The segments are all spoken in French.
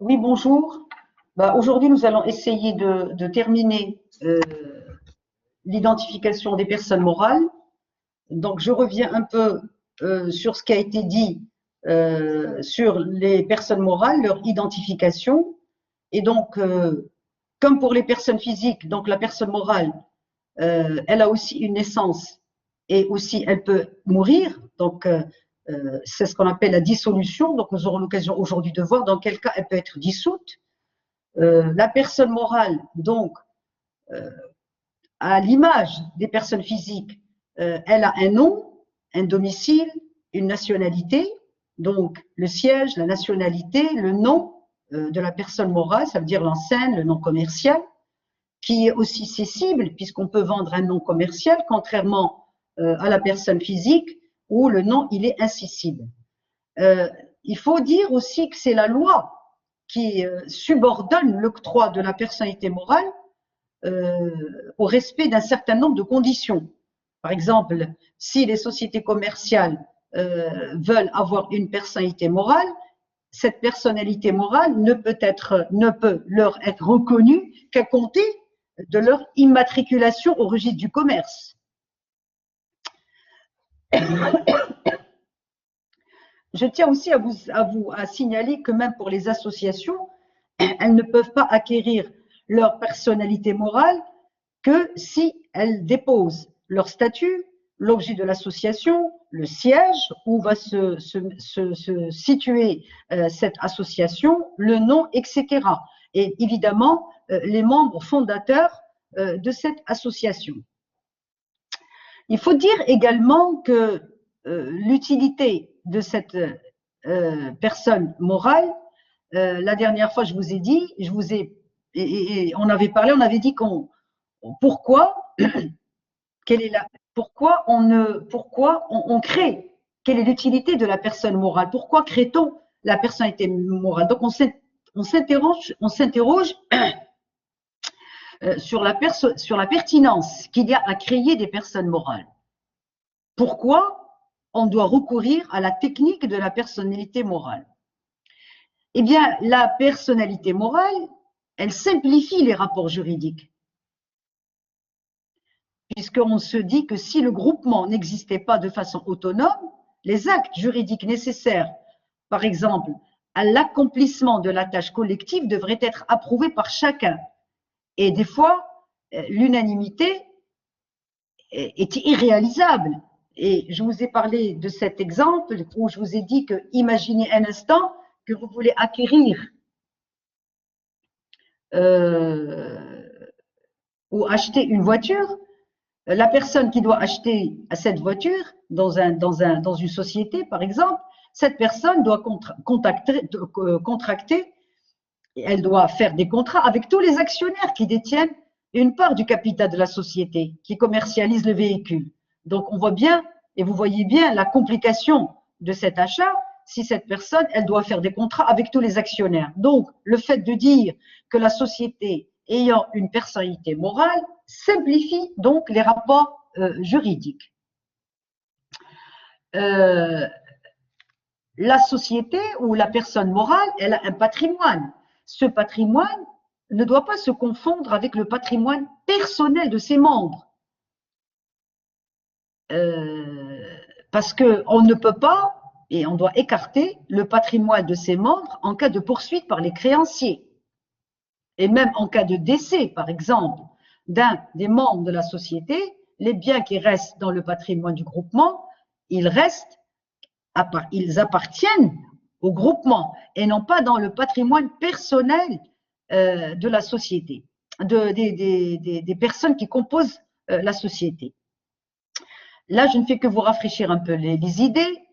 Oui, bonjour. Aujourd'hui, nous allons essayer de terminer l'identification des personnes morales. Donc, je reviens un peu sur ce qui a été dit sur les personnes morales, leur identification. Et donc, comme pour les personnes physiques, donc la personne morale, elle a aussi une naissance et aussi elle peut mourir. Donc, c'est ce qu'on appelle la dissolution. Donc, nous aurons l'occasion aujourd'hui de voir dans quel cas elle peut être dissoute. La personne morale, donc, à l'image des personnes physiques, elle a un nom, un domicile, une nationalité. Donc, le siège, la nationalité, le nom de la personne morale, ça veut dire l'enseigne, le nom commercial, qui est aussi cessible, puisqu'on peut vendre un nom commercial, contrairement à la personne physique, où le nom, il est incessible. Il faut dire aussi que c'est la loi qui subordonne l'octroi de la personnalité morale au respect d'un certain nombre de conditions. Par exemple, si les sociétés commerciales veulent avoir une personnalité morale, cette personnalité morale ne peut leur être reconnue qu'à compter de leur immatriculation au registre du commerce. Je tiens aussi à signaler que même pour les associations, elles ne peuvent pas acquérir leur personnalité morale que si elles déposent leur statut, l'objet de l'association, le siège où va se situer cette association, le nom, etc. Et évidemment, les membres fondateurs de cette association. Il faut dire également que l'utilité de cette personne morale, la dernière fois je vous ai dit, on avait parlé, on avait dit pourquoi on crée, quelle est l'utilité de la personne morale, pourquoi crée-t-on la personnalité morale. Donc on s'interroge sur la pertinence qu'il y a à créer des personnes morales. Pourquoi on doit recourir à la technique de la personnalité morale? Eh bien, la personnalité morale, elle simplifie les rapports juridiques. Puisqu'on se dit que si le groupement n'existait pas de façon autonome, les actes juridiques nécessaires, par exemple, à l'accomplissement de la tâche collective, devraient être approuvés par chacun. Et des fois, l'unanimité est irréalisable. Et je vous ai parlé de cet exemple où je vous ai dit que, imaginez un instant que vous voulez acquérir ou acheter une voiture. La personne qui doit acheter cette voiture dans une société, par exemple, cette personne doit contracter, elle doit faire des contrats avec tous les actionnaires qui détiennent une part du capital de la société, qui commercialise le véhicule. Donc, on voit bien, et vous voyez bien la complication de cet achat, si cette personne, elle doit faire des contrats avec tous les actionnaires. Donc, le fait de dire que la société ayant une personnalité morale simplifie donc les rapports juridiques. La société ou la personne morale, elle a un patrimoine. Ce patrimoine ne doit pas se confondre avec le patrimoine personnel de ses membres. Parce qu'on ne peut pas, et on doit écarter le patrimoine de ses membres en cas de poursuite par les créanciers. Et même en cas de décès, par exemple, d'un des membres de la société, les biens qui restent dans le patrimoine du groupement, ils appartiennent au groupement et non pas dans le patrimoine personnel de la société, des personnes qui composent la société. Là, je ne fais que vous rafraîchir un peu les idées.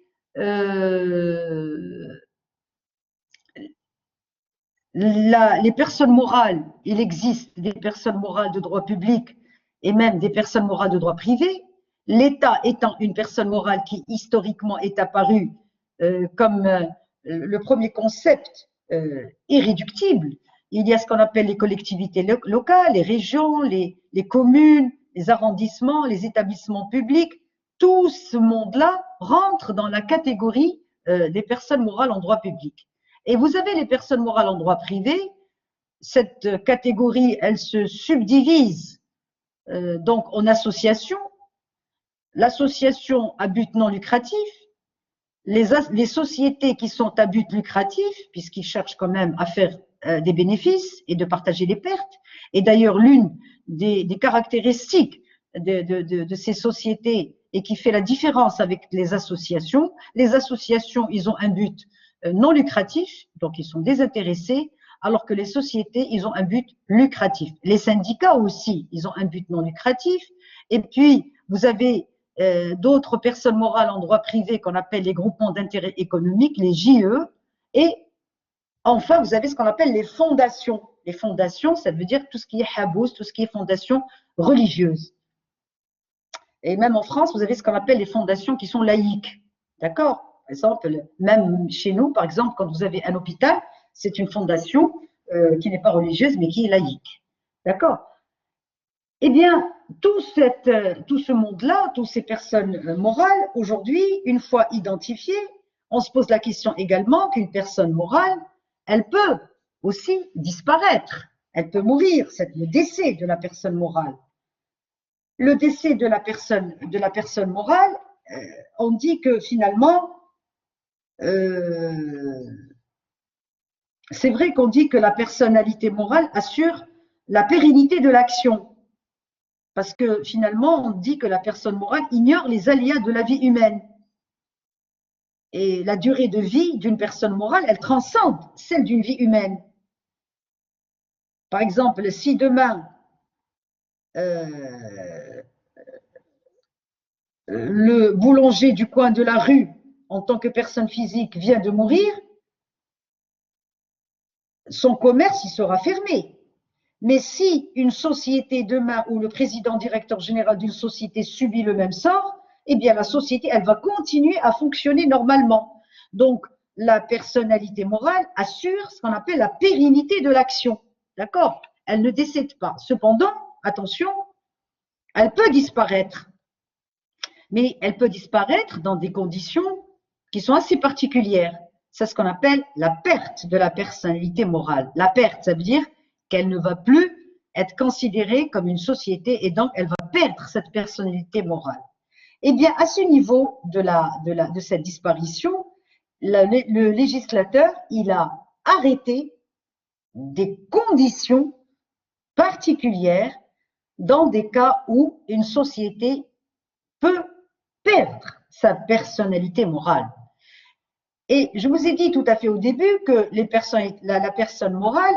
Les personnes morales, il existe des personnes morales de droit public et même des personnes morales de droit privé. L'État étant une personne morale qui historiquement est apparue comme le premier concept irréductible. Il y a ce qu'on appelle les collectivités locales, les régions, les communes, les arrondissements, les établissements publics. Tout ce monde-là rentre dans la catégorie des personnes morales en droit public. Et vous avez les personnes morales en droit privé. Cette catégorie, elle se subdivise donc en associations. L'association à but non lucratif, les sociétés qui sont à but lucratif, puisqu'ils cherchent quand même à faire des bénéfices et de partager les pertes. Et d'ailleurs, l'une des caractéristiques de ces sociétés et qui fait la différence avec les associations, ils ont un but non lucratif, donc ils sont désintéressés, alors que les sociétés, ils ont un but lucratif. Les syndicats aussi, ils ont un but non lucratif. Et puis, vous avez d'autres personnes morales en droit privé qu'on appelle les groupements d'intérêt économique, les JE, et enfin, vous avez ce qu'on appelle les fondations. Les fondations, ça veut dire tout ce qui est habous, tout ce qui est fondation religieuse. Et même en France, vous avez ce qu'on appelle les fondations qui sont laïques. D'accord? Par exemple, même chez nous, par exemple, quand vous avez un hôpital, c'est une fondation qui n'est pas religieuse, mais qui est laïque. D'accord? Eh bien, tout ce monde-là, toutes ces personnes morales, aujourd'hui, une fois identifiées, on se pose la question également qu'une personne morale, elle peut aussi disparaître, elle peut mourir, c'est le décès de la personne morale. Le décès de la personne morale, on dit que finalement, c'est vrai qu'on dit que la personnalité morale assure la pérennité de l'action. Parce que finalement, on dit que la personne morale ignore les aléas de la vie humaine. Et la durée de vie d'une personne morale, elle transcende celle d'une vie humaine. Par exemple, si demain, le boulanger du coin de la rue, en tant que personne physique, vient de mourir, son commerce, il sera fermé. Mais si une société demain ou le président directeur général d'une société subit le même sort, eh bien la société, elle va continuer à fonctionner normalement. Donc, la personnalité morale assure ce qu'on appelle la pérennité de l'action. D'accord? Elle ne décède pas. Cependant, attention, elle peut disparaître. Mais elle peut disparaître dans des conditions qui sont assez particulières. C'est ce qu'on appelle la perte de la personnalité morale. La perte, ça veut dire qu'elle ne va plus être considérée comme une société et donc elle va perdre cette personnalité morale. Eh bien, à ce niveau de cette disparition, le législateur, il a arrêté des conditions particulières dans des cas où une société peut perdre sa personnalité morale. Et je vous ai dit tout à fait au début que la personne morale,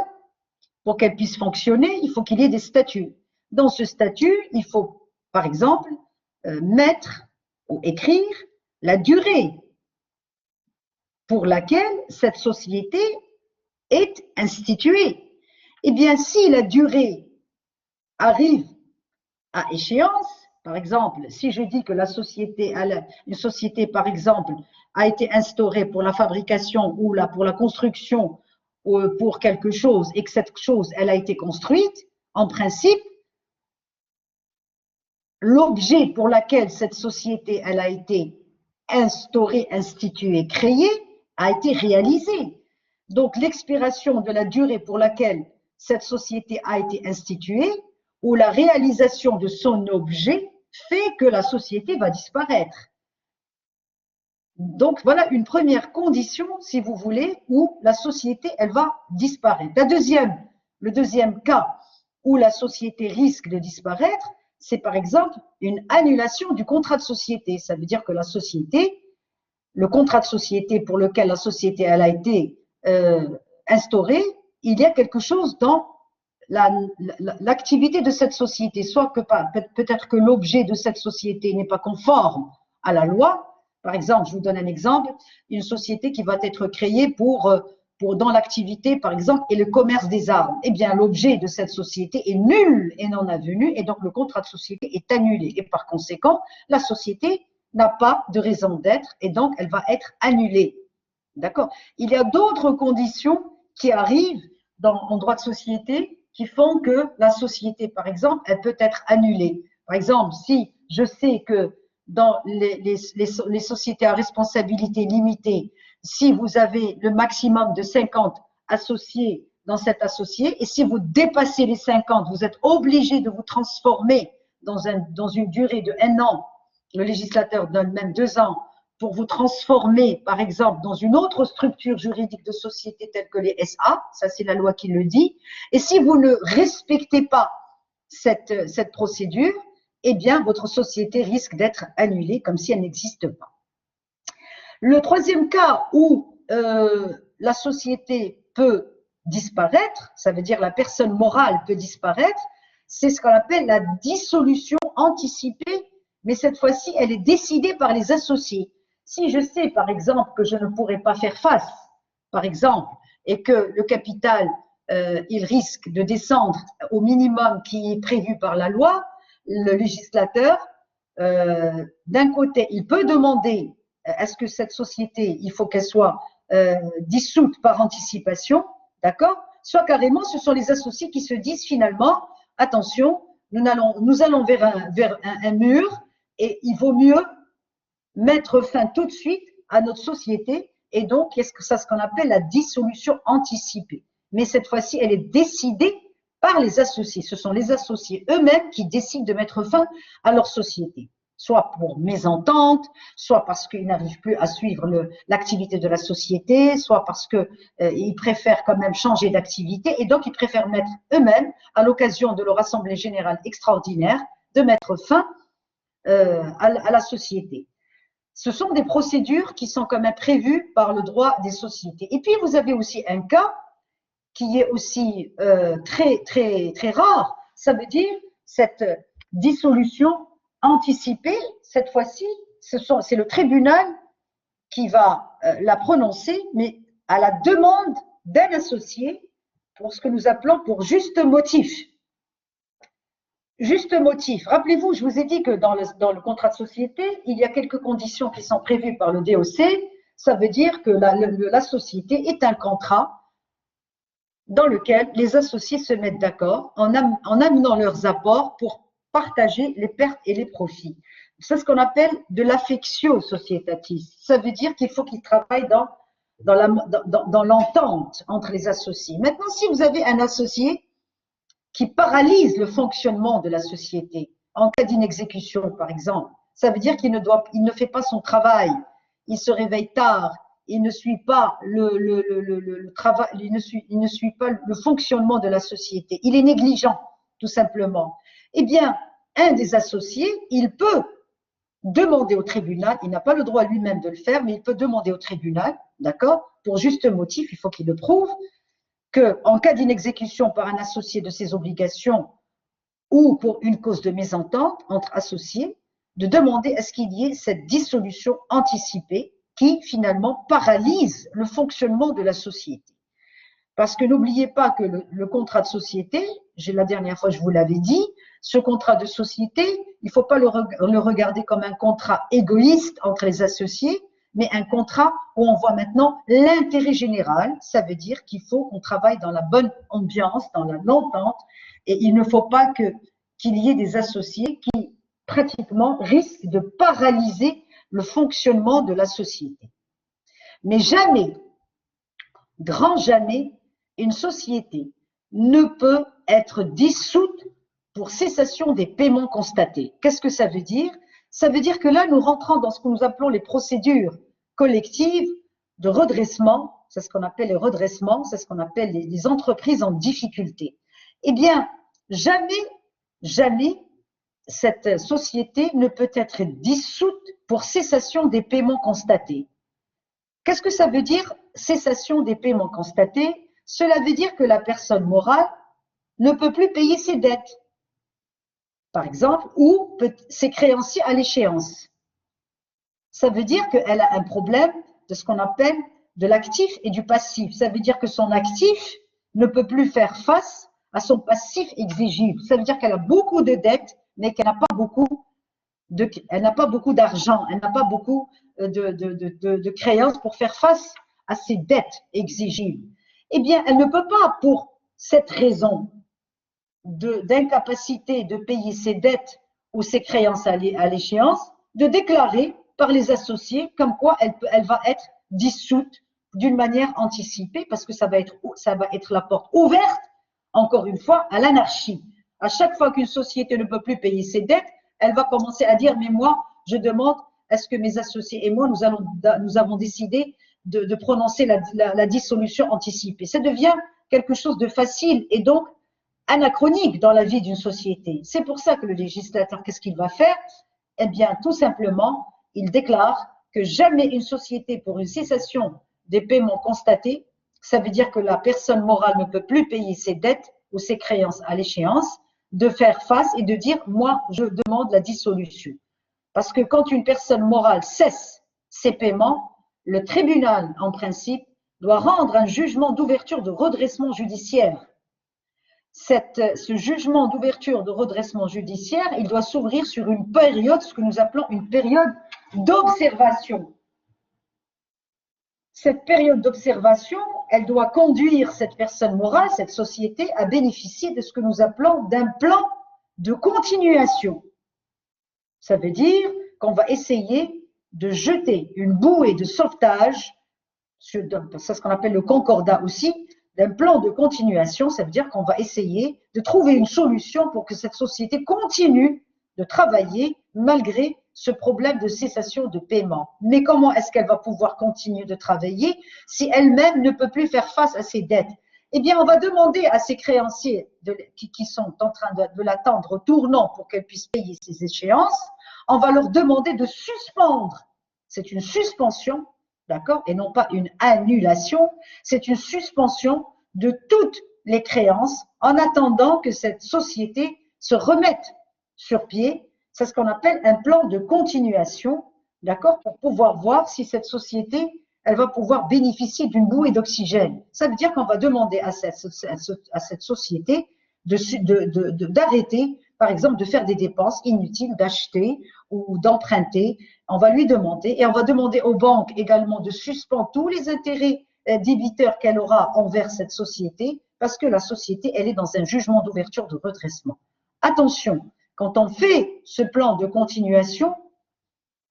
pour qu'elle puisse fonctionner, il faut qu'il y ait des statuts. Dans ce statut, il faut, par exemple, mettre ou écrire la durée pour laquelle cette société est instituée. Eh bien, si la durée arrive à échéance, par exemple, si je dis que une société, par exemple, a été instaurée pour la fabrication ou pour la construction ou pour quelque chose et que cette chose, elle a été construite, en principe, l'objet pour lequel cette société, elle a été instaurée, instituée, créée, a été réalisé. Donc, l'expiration de la durée pour laquelle cette société a été instituée ou la réalisation de son objet fait que la société va disparaître. Donc, voilà une première condition, si vous voulez, où la société, elle va disparaître. Le deuxième cas où la société risque de disparaître, c'est par exemple une annulation du contrat de société. Ça veut dire que la société, le contrat de société pour lequel la société elle a été instaurée, il y a quelque chose dans l'activité de cette société, soit que peut-être que l'objet de cette société n'est pas conforme à la loi. Par exemple, je vous donne un exemple, une société qui va être créée pour dans l'activité, par exemple, et le commerce des armes. Eh bien, l'objet de cette société est nul et non avenu, et donc le contrat de société est annulé. Et par conséquent, la société n'a pas de raison d'être, et donc elle va être annulée. D'accord? Il y a d'autres conditions qui arrivent en droit de société qui font que la société, par exemple, elle peut être annulée. Par exemple, si je sais que dans les sociétés à responsabilité limitée, si vous avez le maximum de 50 associés dans cet associé, et si vous dépassez les 50, vous êtes obligé de vous transformer dans une durée de 1 an. Le législateur donne même 2 ans pour vous transformer, par exemple, dans une autre structure juridique de société telle que les SA, ça c'est la loi qui le dit, et si vous ne respectez pas cette procédure, eh bien, votre société risque d'être annulée comme si elle n'existe pas. Le troisième cas où la société peut disparaître, ça veut dire la personne morale peut disparaître, c'est ce qu'on appelle la dissolution anticipée, mais cette fois-ci, elle est décidée par les associés. Si je sais, par exemple, que je ne pourrai pas faire face, par exemple, et que le capital, il risque de descendre au minimum qui est prévu par la loi, le législateur, d'un côté, il peut demander est-ce que cette société, il faut qu'elle soit dissoute par anticipation, d'accord? Soit carrément, ce sont les associés qui se disent finalement, attention, nous allons vers un mur et il vaut mieux mettre fin tout de suite à notre société. Et donc, c'est ce qu'on appelle la dissolution anticipée. Mais cette fois-ci, elle est décidée par les associés. Ce sont les associés eux-mêmes qui décident de mettre fin à leur société, soit pour mésentente, soit parce qu'ils n'arrivent plus à suivre l'activité de la société, soit parce qu'ils préfèrent quand même changer d'activité et donc ils préfèrent mettre eux-mêmes, à l'occasion de leur assemblée générale extraordinaire, de mettre fin à la société. Ce sont des procédures qui sont quand même prévues par le droit des sociétés. Et puis, vous avez aussi un cas qui est aussi très, très, très rare. Ça veut dire cette dissolution anticipée, cette fois-ci, c'est le tribunal qui va la prononcer, mais à la demande d'un associé pour ce que nous appelons pour juste motif. Juste motif. Rappelez-vous, je vous ai dit que dans le contrat de société, il y a quelques conditions qui sont prévues par le DOC. Ça veut dire que la société est un contrat dans lequel les associés se mettent d'accord en amenant leurs apports pour partager les pertes et les profits. C'est ce qu'on appelle de l'affectio societatis. Ça veut dire qu'il faut qu'ils travaillent dans l'entente entre les associés. Maintenant, si vous avez un associé qui paralyse le fonctionnement de la société en cas d'inexécution, par exemple, ça veut dire qu'il ne fait pas son travail, il se réveille tard, il ne suit pas le travail, il ne suit pas le fonctionnement de la société, il est négligent, tout simplement. Eh bien, un des associés, il peut demander au tribunal, il n'a pas le droit lui-même de le faire, mais il peut demander au tribunal, d'accord, pour juste motif, il faut qu'il le prouve, qu'en cas d'inexécution par un associé de ses obligations ou pour une cause de mésentente entre associés, de demander à ce qu'il y ait cette dissolution anticipée qui finalement paralyse le fonctionnement de la société. Parce que n'oubliez pas que le contrat de société, la dernière fois je vous l'avais dit, ce contrat de société, il ne faut pas le regarder comme un contrat égoïste entre les associés, mais un contrat où on voit maintenant l'intérêt général. Ça veut dire qu'il faut qu'on travaille dans la bonne ambiance, dans l'entente, et il ne faut pas qu'il y ait des associés qui pratiquement risquent de paralyser le fonctionnement de la société. Mais jamais, grand jamais, une société ne peut être dissoute pour cessation des paiements constatés. Qu'est-ce que ça veut dire? Ça veut dire que là, nous rentrons dans ce que nous appelons les procédures collectives de redressement. C'est ce qu'on appelle les redressements, c'est ce qu'on appelle les entreprises en difficulté. Eh bien, jamais cette société ne peut être dissoute pour cessation des paiements constatés. Qu'est-ce que ça veut dire, cessation des paiements constatés? Cela veut dire que la personne morale ne peut plus payer ses dettes, par exemple, ou ses créanciers à l'échéance. Ça veut dire qu'elle a un problème de ce qu'on appelle de l'actif et du passif. Ça veut dire que son actif ne peut plus faire face à son passif exigible. Ça veut dire qu'elle a beaucoup de dettes, mais qu'elle n'a pas beaucoup d'argent, elle n'a pas beaucoup de créances pour faire face à ses dettes exigibles. Eh bien, elle ne peut pas, pour cette raison d'incapacité de payer ses dettes ou ses créances à l'échéance, de déclarer par les associés comme quoi elle va être dissoute d'une manière anticipée parce que ça va être la porte ouverte, encore une fois, à l'anarchie. À chaque fois qu'une société ne peut plus payer ses dettes, elle va commencer à dire, mais moi, je demande, est-ce que mes associés et moi, nous avons décidé de prononcer la dissolution anticipée. Ça devient quelque chose de facile et donc anachronique dans la vie d'une société. C'est pour ça que le législateur, qu'est-ce qu'il va faire? Eh bien, tout simplement, il déclare que jamais une société pour une cessation des paiements constatés, ça veut dire que la personne morale ne peut plus payer ses dettes ou ses créances à l'échéance, de faire face et de dire, moi, je demande la dissolution. Parce que quand une personne morale cesse ses paiements, le tribunal, en principe, doit rendre un jugement d'ouverture de redressement judiciaire. Ce jugement d'ouverture de redressement judiciaire, il doit s'ouvrir sur une période, ce que nous appelons une période d'observation. Cette période d'observation, elle doit conduire cette personne morale, cette société, à bénéficier de ce que nous appelons d'un plan de continuation. Ça veut dire qu'on va essayer de jeter une bouée de sauvetage, c'est ce qu'on appelle le concordat aussi, d'un plan de continuation. Ça veut dire qu'on va essayer de trouver une solution pour que cette société continue de travailler malgré ce problème de cessation de paiement. Mais comment est-ce qu'elle va pouvoir continuer de travailler si elle-même ne peut plus faire face à ses dettes? Eh bien, on va demander à ses créanciers qui sont en train de l'attendre au tournant pour qu'elle puisse payer ses échéances, on va leur demander de suspendre. C'est une suspension, d'accord, et non pas une annulation. C'est une suspension de toutes les créances en attendant que cette société se remette sur pied. C'est ce qu'on appelle un plan de continuation, d'accord, pour pouvoir voir si cette société, elle va pouvoir bénéficier d'une bouée d'oxygène. Ça veut dire qu'on va demander à cette société d'arrêter, par exemple, de faire des dépenses inutiles, d'acheter ou d'emprunter. On va lui demander, et on va demander aux banques également de suspendre tous les intérêts débiteurs qu'elle aura envers cette société, parce que la société, elle est dans un jugement d'ouverture de redressement. Attention, quand on fait ce plan de continuation,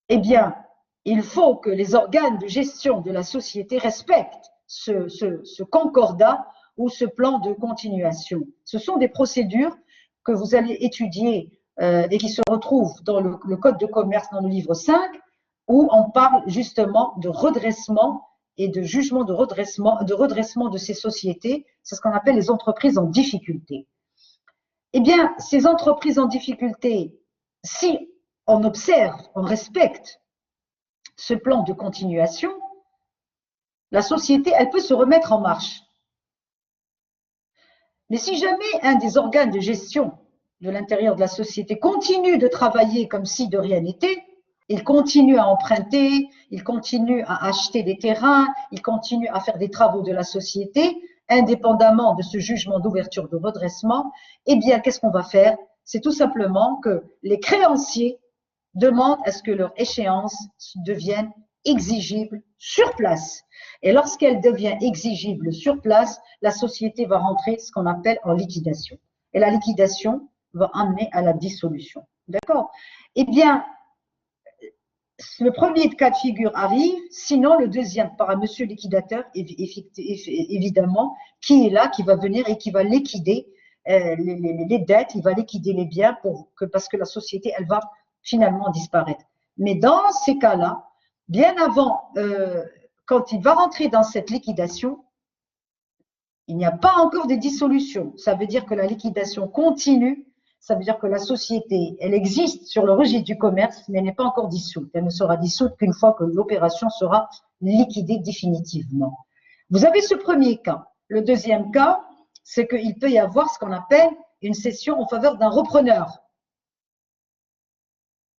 eh bien, il faut que les organes de gestion de la société respectent ce concordat ou ce plan de continuation. Ce sont des procédures que vous allez étudier et qui se retrouvent dans le Code de commerce, dans le livre 5, où on parle justement de redressement et de jugement de redressement de ces sociétés. C'est ce qu'on appelle les entreprises en difficulté. Eh bien, ces entreprises en difficulté, si on observe, on respecte ce plan de continuation, la société, elle peut se remettre en marche. Mais si jamais un des organes de gestion de l'intérieur de la société continue de travailler comme si de rien n'était, il continue à emprunter, il continue à acheter des terrains, il continue à faire des travaux de la société, indépendamment de ce jugement d'ouverture de redressement, eh bien, qu'est-ce qu'on va faire? C'est tout simplement que les créanciers demandent à ce que leur échéance devienne exigible sur place. Et lorsqu'elle devient exigible sur place, la société va rentrer ce qu'on appelle en liquidation. Et la liquidation va amener à la dissolution. D'accord? Eh bien, le premier cas de figure arrive, sinon le deuxième par un monsieur liquidateur, évidemment, qui est là, qui va venir et qui va liquider les dettes, il va liquider les biens parce que la société, elle va finalement disparaître. Mais dans ces cas-là, bien avant, quand il va rentrer dans cette liquidation, il n'y a pas encore de dissolution. Ça veut dire que la liquidation continue. Ça veut dire que la société, elle existe sur le registre du commerce, mais elle n'est pas encore dissoute. Elle ne sera dissoute qu'une fois que l'opération sera liquidée définitivement. Vous avez ce premier cas. Le deuxième cas, c'est qu'il peut y avoir ce qu'on appelle une cession en faveur d'un repreneur.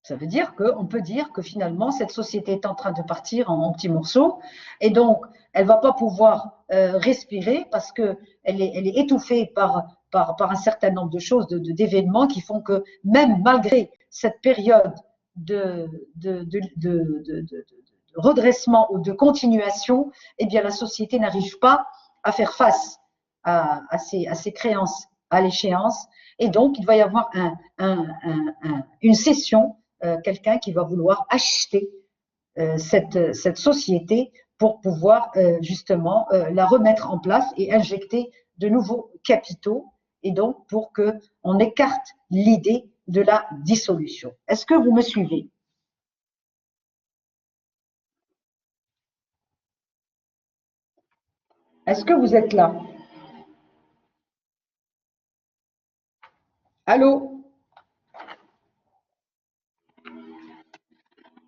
Ça veut dire qu'on peut dire que finalement, cette société est en train de partir en petits morceaux et donc, elle ne va pas pouvoir respirer parce qu'elle est étouffée par un certain nombre de choses, d'événements qui font que même malgré cette période de redressement ou de continuation, eh bien, la société n'arrive pas à faire face à ses créances à l'échéance et donc, il va y avoir une cession, quelqu'un qui va vouloir acheter cette société pour pouvoir justement la remettre en place et injecter de nouveaux capitaux, et donc pour qu'on écarte l'idée de la dissolution. Est-ce que vous me suivez? Est-ce que vous êtes là? Allô?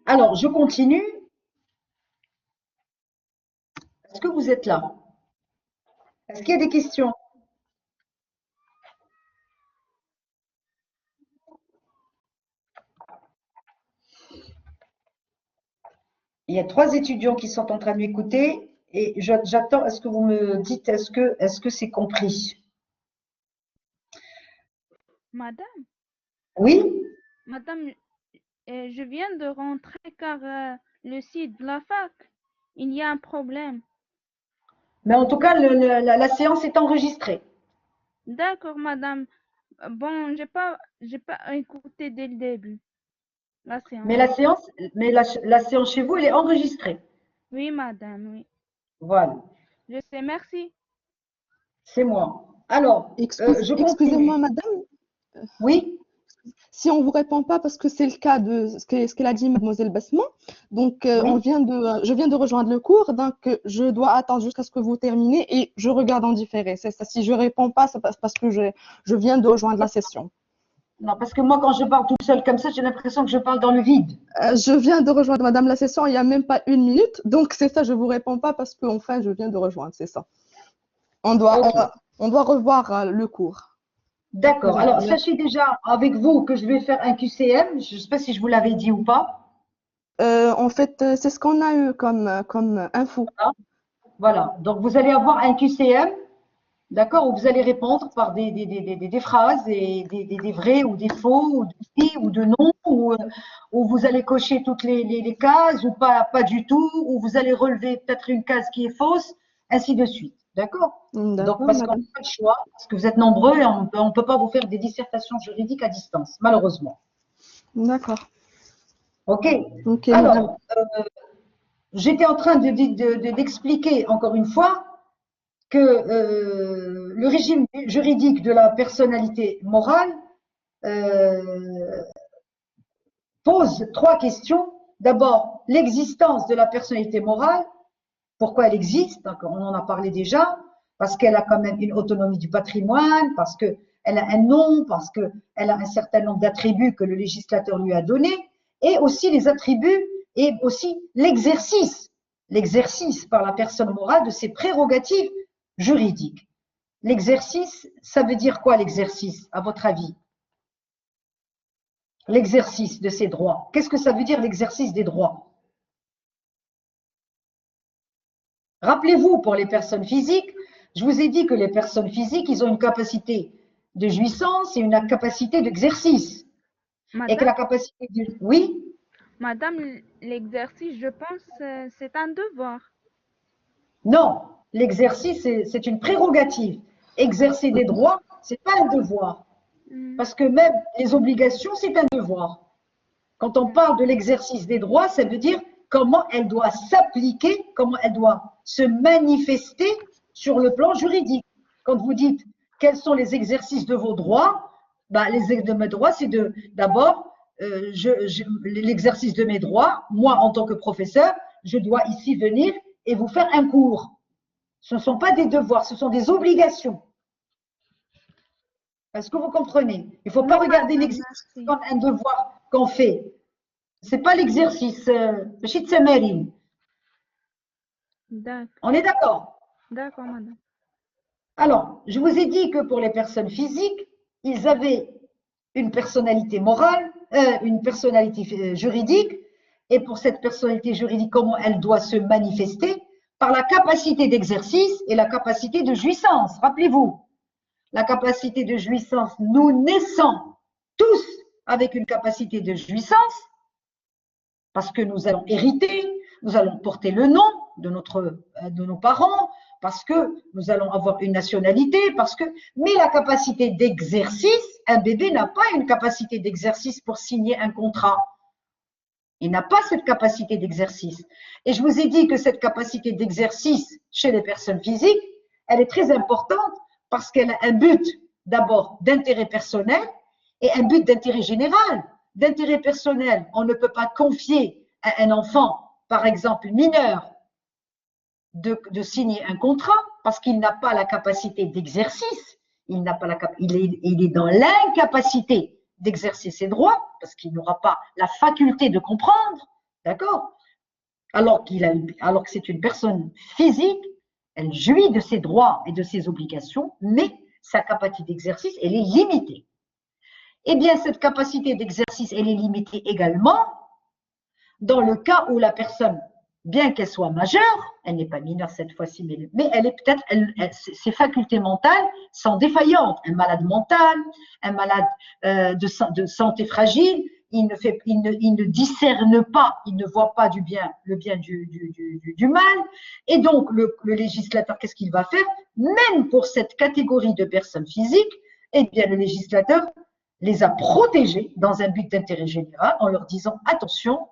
Alors, je continue. Est-ce que vous êtes là? Est-ce qu'il y a des questions? Il y a 3 étudiants qui sont en train de m'écouter et j'attends, est-ce que vous me dites, est-ce que c'est compris? Madame, Oui? madame, je viens de rentrer car le site de la fac, il y a un problème. Mais en tout cas, la séance est enregistrée. D'accord, madame. Bon, j'ai pas écouté dès le début la séance. Mais la séance chez vous, elle est enregistrée. Oui, madame, oui. Voilà, Je sais, merci. c'est moi. Alors, je Excusez-moi, continue. madame, Oui? si on ne vous répond pas, parce que c'est le cas de ce qu'elle a dit, mademoiselle Basma. Donc, Oui? je viens de rejoindre le cours, donc je dois attendre jusqu'à ce que vous terminez et je regarde en différé. C'est ça. Si je ne réponds pas, c'est parce que je viens de rejoindre la session. Non, parce que moi, quand je parle toute seule comme ça, j'ai l'impression que je parle dans le vide. Je viens de rejoindre madame la session il n'y a même pas 1 minute. Donc, c'est ça, je ne vous réponds pas parce qu'enfin, je viens de rejoindre, c'est ça. On doit, Ok. on doit revoir le cours. D'accord. Alors, Merci. sachez déjà avec vous que je vais faire un QCM. Je ne sais pas si je vous l'avais dit ou pas. En fait, c'est ce qu'on a eu comme info. Voilà. Donc, vous allez avoir un QCM, d'accord, où vous allez répondre par des phrases, et des vrais ou des faux, ou de oui ou de non, où vous allez cocher toutes les cases, ou pas du tout, ou vous allez relever peut-être une case qui est fausse, ainsi de suite. D'accord? Donc, D'accord, parce qu'on n'a madame. pas le choix, parce que vous êtes nombreux et on ne peut pas vous faire des dissertations juridiques à distance, malheureusement. D'accord. OK? Ok, madame. Alors, j'étais en train d'expliquer encore une fois que le régime juridique de la personnalité morale euh, pose 3 questions. D'abord, l'existence de la personnalité morale, pourquoi elle existe, on en a parlé déjà, parce qu'elle a quand même une autonomie du patrimoine, parce qu'elle a un nom, parce qu'elle a un certain nombre d'attributs que le législateur lui a donnés, et aussi les attributs et aussi l'exercice par la personne morale de ses prérogatives juridiques. L'exercice, ça veut dire quoi l'exercice, à votre avis? L'exercice de ses droits. Qu'est-ce que ça veut dire l'exercice des droits? Rappelez-vous, pour les personnes physiques, je vous ai dit que les personnes physiques, ils ont une capacité de jouissance et une capacité d'exercice. Et que la capacité de... Oui? Madame, l'exercice, je pense, c'est un devoir. Non, l'exercice, c'est une prérogative. Exercer des droits, c'est pas un devoir. Parce que même les obligations, c'est un devoir. Quand on parle de l'exercice des droits, ça veut dire comment elle doit s'appliquer, comment elle doit se manifester sur le plan juridique. Quand vous dites quels sont les exercices de vos droits, bah, les exercices de mes droits, c'est d'abord l'exercice de mes droits. Moi, en tant que professeur, je dois ici venir et vous faire un cours. Ce ne sont pas des devoirs, ce sont des obligations. Est-ce que vous comprenez? Il ne faut pas regarder l'exercice comme un devoir qu'on fait. Ce n'est pas l'exercice. On est d'accord? D'accord, madame. Alors, je vous ai dit que pour les personnes physiques, ils avaient une personnalité morale, une personnalité juridique, et pour cette personnalité juridique, comment elle doit se manifester? Par la capacité d'exercice et la capacité de jouissance. Rappelez-vous, la capacité de jouissance, nous naissons tous avec une capacité de jouissance, parce que nous allons hériter, nous allons porter le nom de nos parents, parce que nous allons avoir une nationalité, mais la capacité d'exercice, un bébé n'a pas une capacité d'exercice pour signer un contrat. Il n'a pas cette capacité d'exercice. Et je vous ai dit que cette capacité d'exercice chez les personnes physiques, elle est très importante parce qu'elle a un but d'abord d'intérêt personnel et un but d'intérêt général. D'intérêt personnel, on ne peut pas confier à un enfant, par exemple mineur, de signer un contrat parce qu'il n'a pas la capacité d'exercice. Il est dans l'incapacité d'exercer ses droits parce qu'il n'aura pas la faculté de comprendre, d'accord? Alors que c'est une personne physique, elle jouit de ses droits et de ses obligations, mais sa capacité d'exercice, elle est limitée. Eh bien, cette capacité d'exercice, elle est limitée également dans le cas où la personne, bien qu'elle soit majeure, elle n'est pas mineure cette fois-ci, mais elle est peut-être, ses facultés mentales sont défaillantes. Un malade mental, un malade de santé fragile, il ne discerne pas, il ne voit pas le bien du mal. Et donc, le législateur, qu'est-ce qu'il va faire? Même pour cette catégorie de personnes physiques, eh bien, le législateur les a protégés dans un but d'intérêt général en leur disant, attention,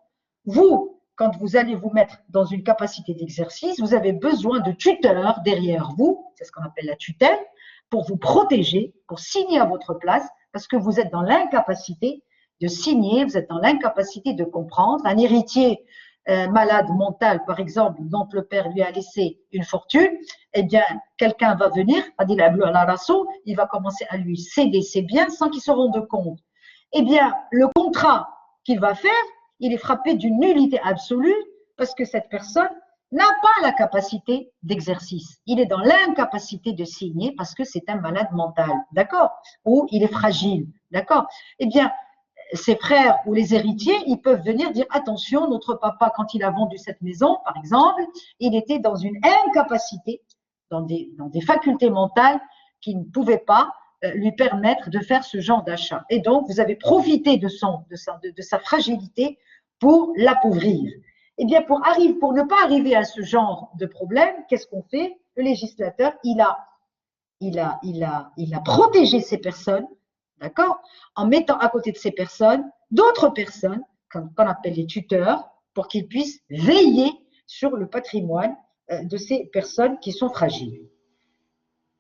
vous, quand vous allez vous mettre dans une capacité d'exercice, vous avez besoin de tuteurs derrière vous, c'est ce qu'on appelle la tutelle, pour vous protéger, pour signer à votre place, parce que vous êtes dans l'incapacité de signer, vous êtes dans l'incapacité de comprendre. Un héritier malade mental, par exemple, dont le père lui a laissé une fortune, eh bien, quelqu'un va venir, il va commencer à lui céder ses biens sans qu'il se rende compte. Eh bien, le contrat qu'il va faire, il est frappé d'une nullité absolue parce que cette personne n'a pas la capacité d'exercice. Il est dans l'incapacité de signer parce que c'est un malade mental, d'accord? Ou il est fragile, d'accord? Eh bien, ses frères ou les héritiers, ils peuvent venir dire attention, notre papa, quand il a vendu cette maison, par exemple, il était dans une incapacité, dans des facultés mentales qui ne pouvaient pas lui permettre de faire ce genre d'achat. Et donc, vous avez profité de sa fragilité pour l'appauvrir. Eh bien, pour ne pas arriver à ce genre de problème, qu'est-ce qu'on fait? Le législateur, il a protégé ces personnes, d'accord, en mettant à côté de ces personnes d'autres personnes qu'on appelle les tuteurs pour qu'ils puissent veiller sur le patrimoine de ces personnes qui sont fragiles.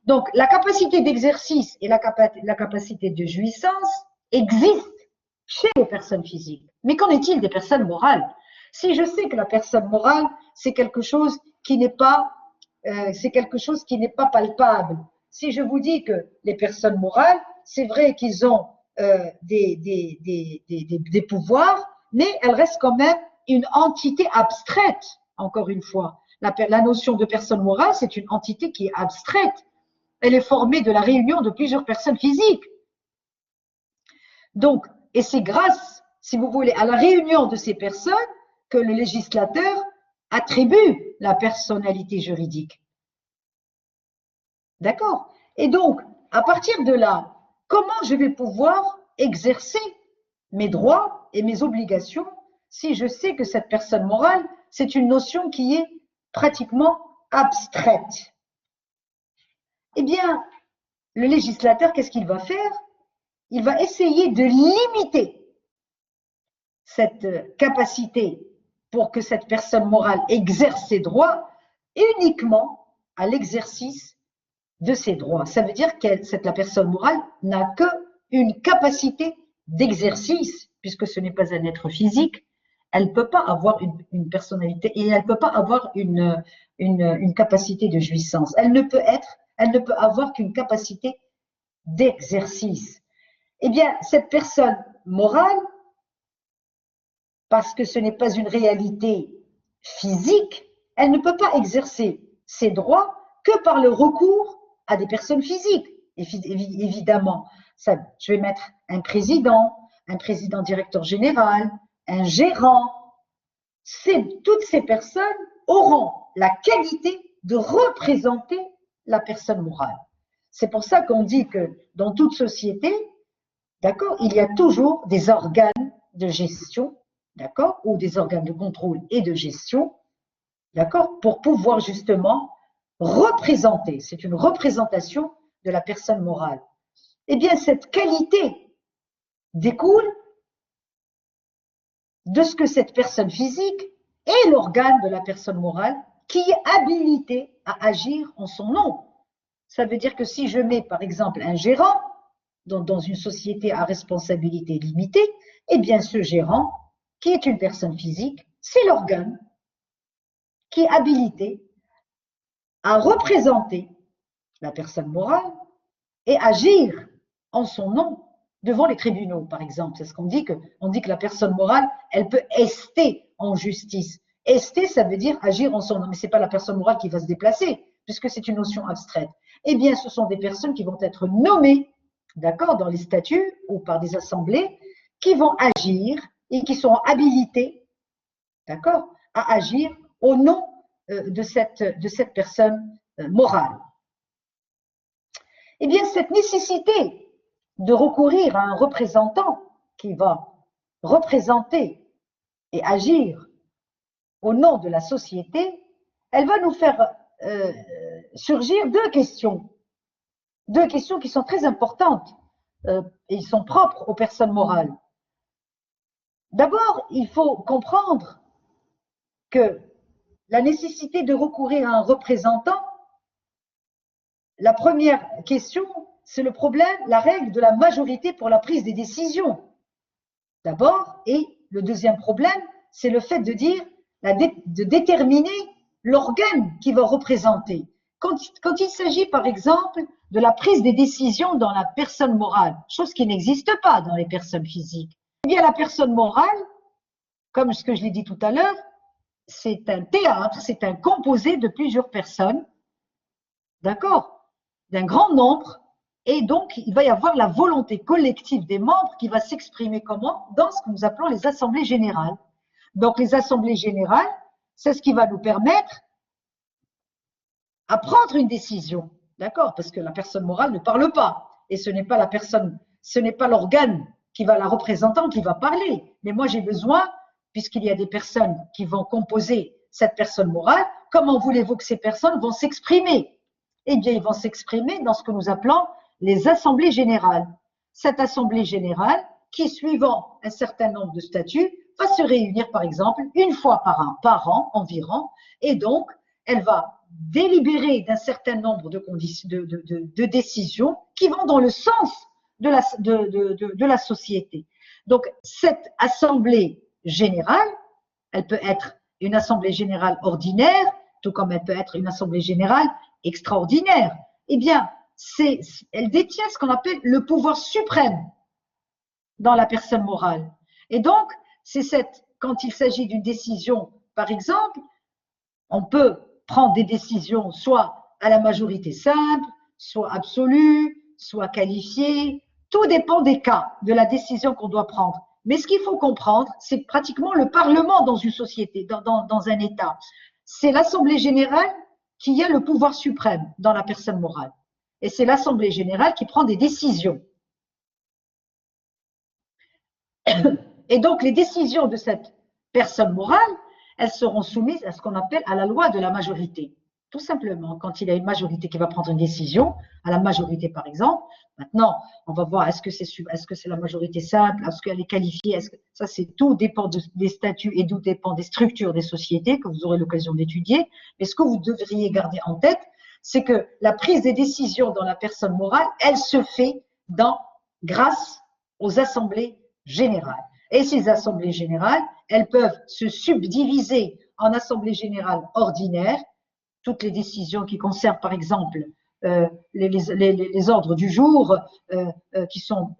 Donc, la capacité d'exercice et la capacité de jouissance existent chez les personnes physiques. Mais qu'en est-il des personnes morales? Si je sais que la personne morale, c'est quelque chose qui n'est pas palpable. Si je vous dis que les personnes morales, c'est vrai qu'ils ont des pouvoirs, mais elles restent quand même une entité abstraite, encore une fois. La notion de personne morale, c'est une entité qui est abstraite. Elle est formée de la réunion de plusieurs personnes physiques. Donc, et c'est grâce, si vous voulez, à la réunion de ces personnes que le législateur attribue la personnalité juridique. D'accord? Et donc, à partir de là, comment je vais pouvoir exercer mes droits et mes obligations si je sais que cette personne morale, c'est une notion qui est pratiquement abstraite? Eh bien, le législateur, qu'est-ce qu'il va faire? Il va essayer de limiter cette capacité pour que cette personne morale exerce ses droits uniquement à l'exercice de ses droits. Ça veut dire que la personne morale n'a qu'une capacité d'exercice, puisque ce n'est pas un être physique. Elle ne peut pas avoir une personnalité et elle ne peut pas avoir une capacité de jouissance. Elle ne peut avoir qu'une capacité d'exercice. Eh bien, cette personne morale, parce que ce n'est pas une réalité physique, elle ne peut pas exercer ses droits que par le recours à des personnes physiques. Évidemment, je vais mettre un président directeur général, un gérant. Toutes ces personnes auront la qualité de représenter la personne morale. C'est pour ça qu'on dit que dans toute société, d'accord, il y a toujours des organes de gestion, d'accord, ou des organes de contrôle et de gestion, d'accord, pour pouvoir justement représenter, c'est une représentation de la personne morale. Eh bien, cette qualité découle de ce que cette personne physique est l'organe de la personne morale qui est habilité à agir en son nom. Ça veut dire que si je mets par exemple un gérant dans une société à responsabilité limitée, eh bien ce gérant, qui est une personne physique, c'est l'organe qui est habilité à représenter la personne morale et agir en son nom devant les tribunaux, par exemple. C'est ce qu'on dit, on dit que la personne morale, elle peut ester en justice. Ester, ça veut dire agir en son nom, mais ce n'est pas la personne morale qui va se déplacer, puisque c'est une notion abstraite. Eh bien, ce sont des personnes qui vont être nommées, d'accord, dans les statuts ou par des assemblées, qui vont agir et qui sont habilitées, d'accord, à agir au nom de cette personne morale. Eh bien, cette nécessité de recourir à un représentant qui va représenter et agir au nom de la société, elle va nous faire surgir deux questions qui sont très importantes et sont propres aux personnes morales. D'abord, il faut comprendre que la nécessité de recourir à un représentant, la première question, c'est le problème, la règle de la majorité pour la prise des décisions. D'abord, et le deuxième problème, c'est le fait de dire, de déterminer l'organe qui va représenter. Quand il s'agit, par exemple, de la prise des décisions dans la personne morale, chose qui n'existe pas dans les personnes physiques, eh bien la personne morale, comme ce que je l'ai dit tout à l'heure, c'est un théâtre, c'est un composé de plusieurs personnes, d'accord, d'un grand nombre, et donc il va y avoir la volonté collective des membres qui va s'exprimer comment? Dans ce que nous appelons les assemblées générales. Donc les assemblées générales, c'est ce qui va nous permettre à prendre une décision, d'accord, parce que la personne morale ne parle pas, et ce n'est pas la personne, ce n'est pas l'organe qui va la représenter qui va parler, mais moi j'ai besoin, puisqu'il y a des personnes qui vont composer cette personne morale, comment voulez-vous que ces personnes vont s'exprimer? Eh bien, ils vont s'exprimer dans ce que nous appelons les assemblées générales. Cette assemblée générale, qui suivant un certain nombre de statuts, va se réunir par exemple une fois par an environ, et donc elle va délibérer d'un certain nombre de décisions qui vont dans le sens de la société. Donc cette assemblée générale, elle peut être une assemblée générale ordinaire, tout comme elle peut être une assemblée générale extraordinaire. Eh bien, elle détient ce qu'on appelle le pouvoir suprême dans la personne morale. Et donc, quand il s'agit d'une décision, par exemple, on peut prendre des décisions soit à la majorité simple, soit absolue, soit qualifiée. Tout dépend des cas, de la décision qu'on doit prendre. Mais ce qu'il faut comprendre, c'est pratiquement le Parlement dans une société, dans un État. C'est l'Assemblée générale qui a le pouvoir suprême dans la personne morale. Et c'est l'Assemblée générale qui prend des décisions. Et donc, les décisions de cette personne morale, elles seront soumises à ce qu'on appelle à la loi de la majorité. Tout simplement, quand il y a une majorité qui va prendre une décision, à la majorité par exemple, maintenant, on va voir est-ce que c'est la majorité simple, est-ce qu'elle est qualifiée, ça c'est tout dépend des statuts et tout dépend des structures des sociétés que vous aurez l'occasion d'étudier. Mais ce que vous devriez garder en tête, c'est que la prise des décisions dans la personne morale, elle se fait grâce aux assemblées générales. Et ces assemblées générales, elles peuvent se subdiviser en assemblées générales ordinaires, toutes les décisions qui concernent par exemple les ordres du jour qui sont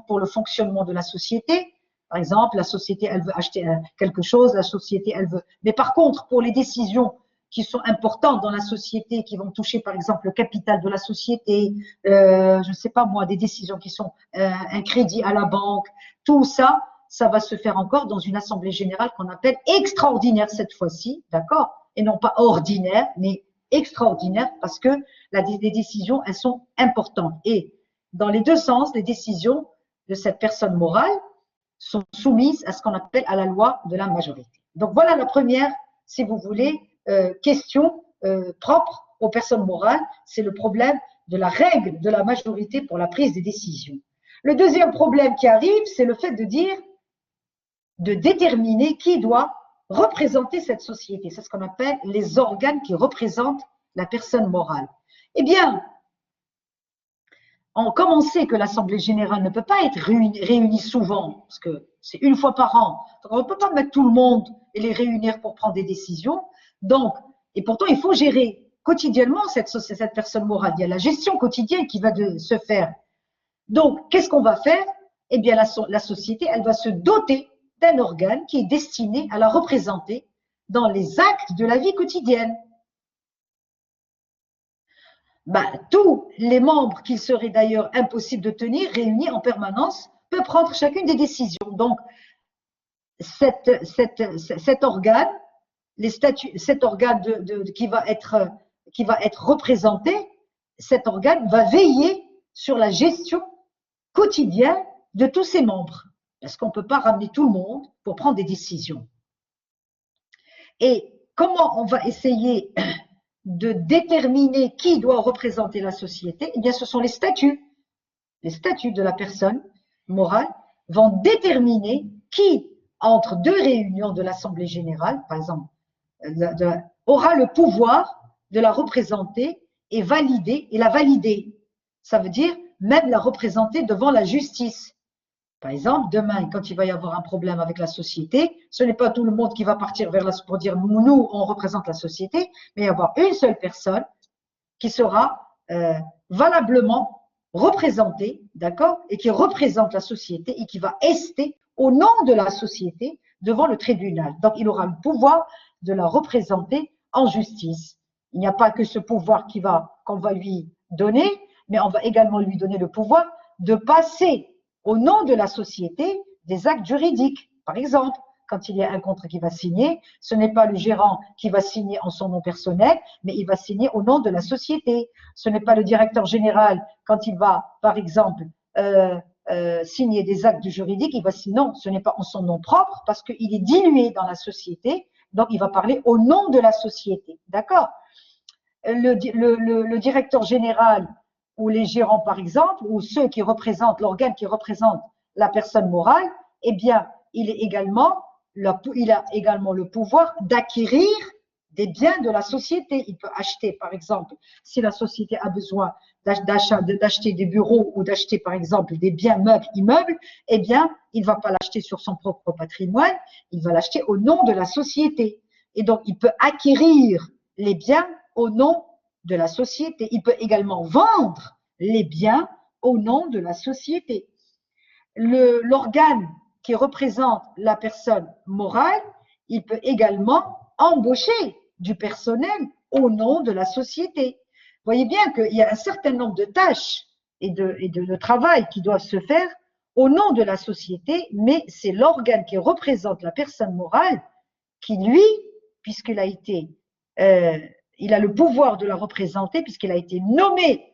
pour le fonctionnement de la société. Par exemple, la société, elle veut acheter quelque chose, la société, elle veut… Mais par contre, pour les décisions qui sont importantes dans la société, qui vont toucher par exemple le capital de la société, je ne sais pas moi, des décisions qui sont un crédit à la banque, tout ça, ça va se faire encore dans une assemblée générale qu'on appelle extraordinaire cette fois-ci, d'accord? Et non pas ordinaire, mais extraordinaire parce que les décisions, elles sont importantes. Et dans les deux sens, les décisions de cette personne morale sont soumises à ce qu'on appelle à la loi de la majorité. Donc voilà la première, si vous voulez, question propre aux personnes morales, c'est le problème de la règle de la majorité pour la prise des décisions. Le deuxième problème qui arrive, c'est le fait de dire de déterminer qui doit représenter cette société. C'est ce qu'on appelle les organes qui représentent la personne morale. Eh bien, comme on sait que l'Assemblée générale ne peut pas être réunie souvent, parce que c'est une fois par an, donc on ne peut pas mettre tout le monde et les réunir pour prendre des décisions. Donc, et pourtant, il faut gérer quotidiennement cette personne morale. Il y a la gestion quotidienne qui va se faire. Donc, qu'est-ce qu'on va faire? Eh bien, la société, elle va se doter d'un organe qui est destiné à la représenter dans les actes de la vie quotidienne. Tous les membres qu'il serait d'ailleurs impossible de tenir, réunis en permanence, peuvent prendre chacune des décisions. Donc, cet organe, cet organe qui va être représenté, cet organe va veiller sur la gestion quotidienne de tous ses membres, parce qu'on ne peut pas ramener tout le monde pour prendre des décisions. Et comment on va essayer de déterminer qui doit représenter la société? Eh bien, ce sont les statuts. Les statuts de la personne morale vont déterminer qui, entre deux réunions de l'Assemblée générale, par exemple, aura le pouvoir de la représenter et la valider. Ça veut dire même la représenter devant la justice. Par exemple, demain, quand il va y avoir un problème avec la société, ce n'est pas tout le monde qui va partir pour dire nous, on représente la société, mais il va y avoir une seule personne qui sera valablement représentée, d'accord, et qui représente la société et qui va ester au nom de la société devant le tribunal. Donc, il aura le pouvoir de la représenter en justice. Il n'y a pas que ce pouvoir qu'on va lui donner, mais on va également lui donner le pouvoir de passer au nom de la société des actes juridiques. Par exemple, quand il y a un contrat qui va signer, ce n'est pas le gérant qui va signer en son nom personnel, mais il va signer au nom de la société. Ce n'est pas le directeur général quand il va, par exemple, signer des actes juridiques, il va signer, non, ce n'est pas en son nom propre parce qu'il est dilué dans la société, donc il va parler au nom de la société. D'accord? Le directeur général ou les gérants, par exemple, ou ceux qui représentent l'organe qui représente la personne morale, eh bien, il a également le pouvoir d'acquérir des biens de la société. Il peut acheter, par exemple, si la société a besoin d'acheter des bureaux ou d'acheter, par exemple, des biens meubles, immeubles, eh bien, il ne va pas l'acheter sur son propre patrimoine, il va l'acheter au nom de la société. Et donc, il peut acquérir les biens au nom de la société. Il peut également vendre les biens au nom de la société. L'organe qui représente la personne morale, il peut également embaucher du personnel au nom de la société. Vous voyez bien qu'il y a un certain nombre de tâches et de travail qui doivent se faire au nom de la société, mais c'est l'organe qui représente la personne morale qui, lui, puisqu'il a été il a le pouvoir de la représenter puisqu'il a été nommé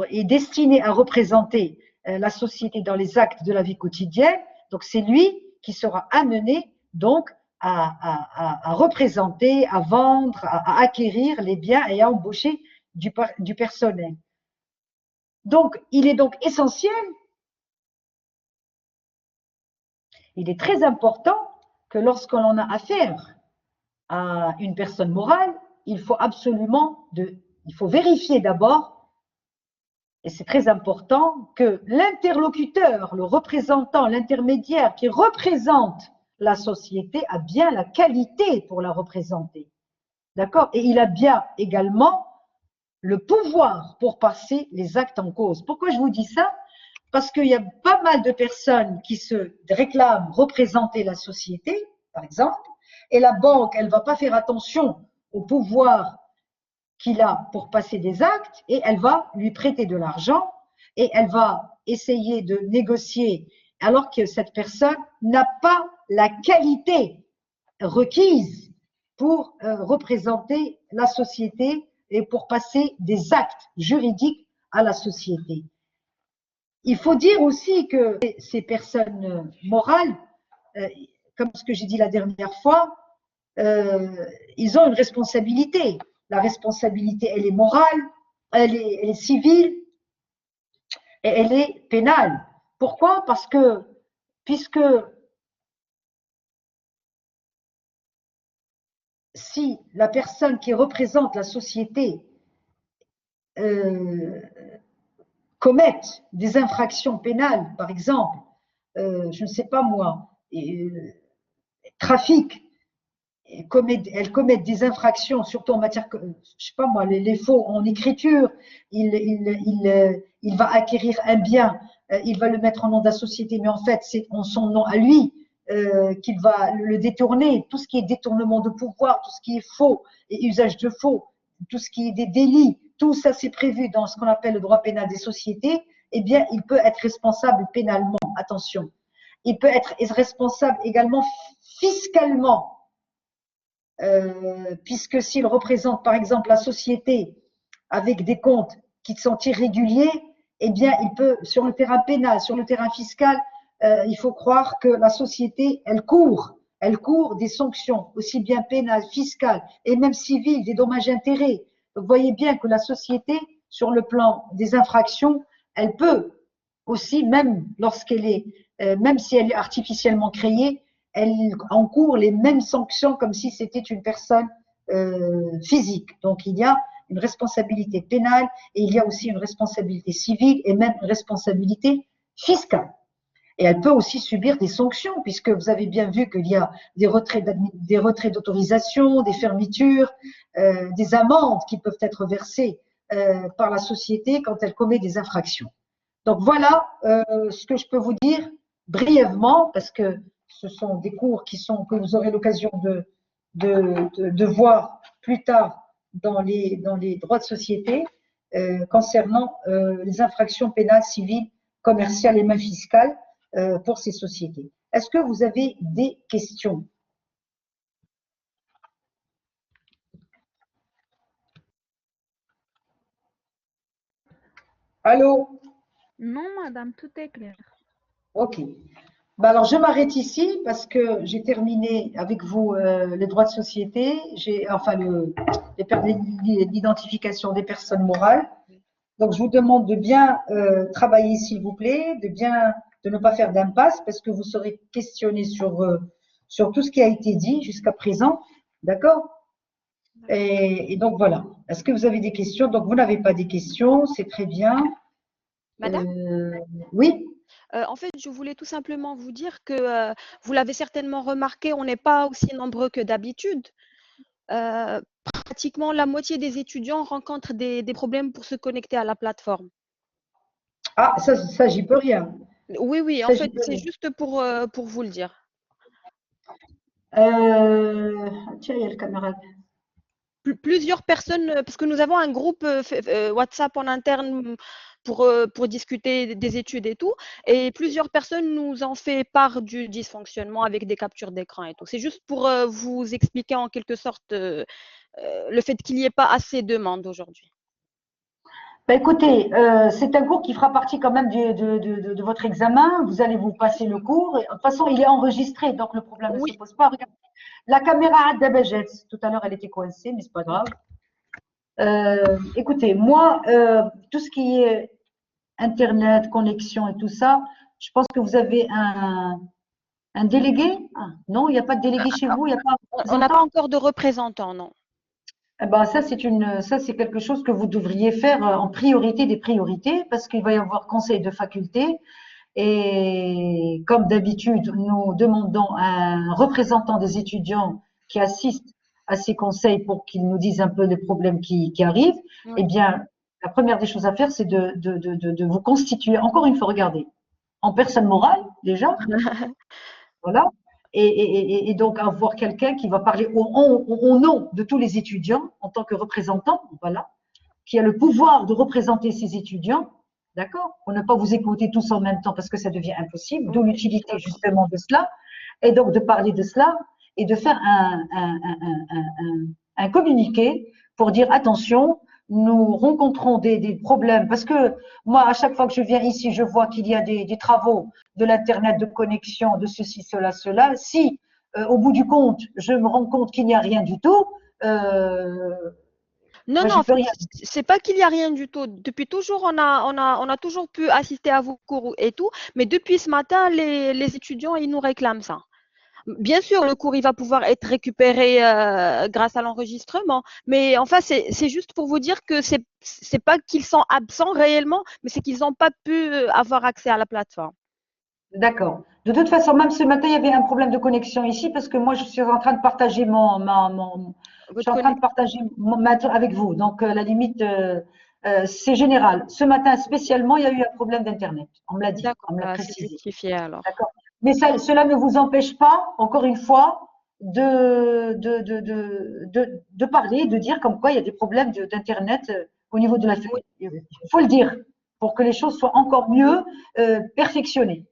et destiné à représenter la société dans les actes de la vie quotidienne. Donc, c'est lui qui sera amené donc à représenter, à vendre, à acquérir les biens et à embaucher du personnel. Donc, il est donc essentiel, il est très important que lorsqu'on en a affaire à une personne morale, il faut vérifier d'abord, et c'est très important, que l'interlocuteur, le représentant, l'intermédiaire qui représente la société a bien la qualité pour la représenter. D'accord? Et il a bien également le pouvoir pour passer les actes en cause. Pourquoi je vous dis ça? Parce qu'il y a pas mal de personnes qui se réclament représenter la société, par exemple, et la banque, elle ne va pas faire attention au pouvoir qu'il a pour passer des actes et elle va lui prêter de l'argent et elle va essayer de négocier alors que cette personne n'a pas la qualité requise pour représenter la société et pour passer des actes juridiques à la société. Il faut dire aussi que ces personnes morales, comme ce que j'ai dit la dernière fois, ils ont une responsabilité. La responsabilité, elle est morale, elle est civile et elle est pénale. Pourquoi? Parce que puisque si la personne qui représente la société commet des infractions pénales, par exemple, je ne sais pas moi, trafic, elle commet des infractions, surtout en matière, je sais pas moi, les faux en écriture, il va acquérir un bien, il va le mettre en nom de la société, mais en fait, c'est en son nom à lui qu'il va le détourner. Tout ce qui est détournement de pouvoir, tout ce qui est faux et usage de faux, tout ce qui est des délits, tout ça c'est prévu dans ce qu'on appelle le droit pénal des sociétés, eh bien, il peut être responsable pénalement. Attention. Il peut être responsable également fiscalement. Puisque s'il représente par exemple la société avec des comptes qui sont irréguliers, eh bien il peut, sur le terrain pénal, sur le terrain fiscal, il faut croire que la société, elle court des sanctions, aussi bien pénales, fiscales et même civiles, des dommages-intérêts. Vous voyez bien que la société, sur le plan des infractions, elle peut aussi, même lorsqu'elle est, même si elle est artificiellement créée, elle encourt les mêmes sanctions comme si c'était une personne physique. Donc, il y a une responsabilité pénale et il y a aussi une responsabilité civile et même une responsabilité fiscale. Et elle peut aussi subir des sanctions, puisque vous avez bien vu qu'il y a des retraits d'autorisation, des fermetures, des amendes qui peuvent être versées par la société quand elle commet des infractions. Donc voilà ce que je peux vous dire brièvement, parce que ce sont des cours que vous aurez l'occasion de voir plus tard dans les droits de société concernant les infractions pénales, civiles, commerciales et même fiscales pour ces sociétés. Est-ce que vous avez des questions? Allô? Non, madame, tout est clair. Ok. Ben alors, je m'arrête ici parce que j'ai terminé avec vous les droits de société, enfin l'identification des personnes morales. Donc, je vous demande de bien travailler, s'il vous plaît, de ne pas faire d'impasse parce que vous serez questionné sur tout ce qui a été dit jusqu'à présent. D'accord? Et donc, voilà. Est-ce que vous avez des questions? Donc, vous n'avez pas des questions, c'est très bien. Madame, oui? en fait, je voulais tout simplement vous dire que vous l'avez certainement remarqué, on n'est pas aussi nombreux que d'habitude. Pratiquement la moitié des étudiants rencontrent des problèmes pour se connecter à la plateforme. Ah, ça j'y peux rien. Oui, oui, en Ça, fait, j'y peux c'est rien. juste pour vous le dire. Tiens, il y a le camarade. Plusieurs personnes, parce que nous avons un groupe WhatsApp en interne pour discuter des études et tout, et plusieurs personnes nous ont fait part du dysfonctionnement avec des captures d'écran et tout. C'est juste pour vous expliquer en quelque sorte le fait qu'il n'y ait pas assez de demandes aujourd'hui. Bah, écoutez, c'est un cours qui fera partie quand même de votre examen. Vous allez vous passer le cours. De toute façon, il est enregistré, donc le problème ne se Oui, pose pas. Regardez, la caméra d'Abejet, tout à l'heure, elle était coincée, mais c'est pas grave. Écoutez, moi, tout ce qui est Internet, connexion et tout ça, je pense que vous avez un délégué. Ah, non, il n'y a pas de délégué chez vous, il n'y a pas un on n'a pas représentant. encore de représentants, non. Eh ben, ça, c'est quelque chose que vous devriez faire en priorité des priorités parce qu'il va y avoir conseil de faculté et comme d'habitude, nous demandons à un représentant des étudiants qui assiste à ces conseils pour qu'ils nous disent un peu les problèmes qui arrivent. Oui. Eh bien, la première des choses à faire, c'est de vous constituer, encore une fois, regardez, en personne morale déjà, voilà. Et donc avoir quelqu'un qui va parler au nom de tous les étudiants en tant que représentant, voilà, qui a le pouvoir de représenter ces étudiants, d'accord? Pour ne pas vous écouter tous en même temps parce que ça devient impossible, d'où l'utilité justement de cela, et donc de parler de cela et de faire un communiqué pour dire attention, nous rencontrons des problèmes parce que moi, à chaque fois que je viens ici, je vois qu'il y a des travaux de l'Internet, de connexion, de ceci, cela, cela. Si, au bout du compte, je me rends compte qu'il n'y a rien du tout, Non, Moi, non, j'y en peux fait, rien. c'est pas qu'il y a rien du tout. Depuis toujours, on a toujours pu assister à vos cours et tout, mais depuis ce matin, les étudiants, ils nous réclament ça. Bien sûr, le cours, il va pouvoir être récupéré grâce à l'enregistrement, mais enfin, c'est juste pour vous dire que c'est pas qu'ils sont absents réellement, mais c'est qu'ils n'ont pas pu avoir accès à la plateforme. D'accord. De toute façon, même ce matin, il y avait un problème de connexion ici parce que moi, je suis en train de partager je suis Votre en train de connexion, partager avec vous. Donc, la limite, c'est général. Ce matin, spécialement, il y a eu un problème d'Internet. On me l'a dit, d'accord, on me l'a bah, c'est précisé. justifié alors. D'accord. Mais cela ne vous empêche pas, encore une fois, de parler, de dire comme quoi il y a des problèmes d'Internet au niveau de la. Oui. Il faut le dire pour que les choses soient encore mieux perfectionnées.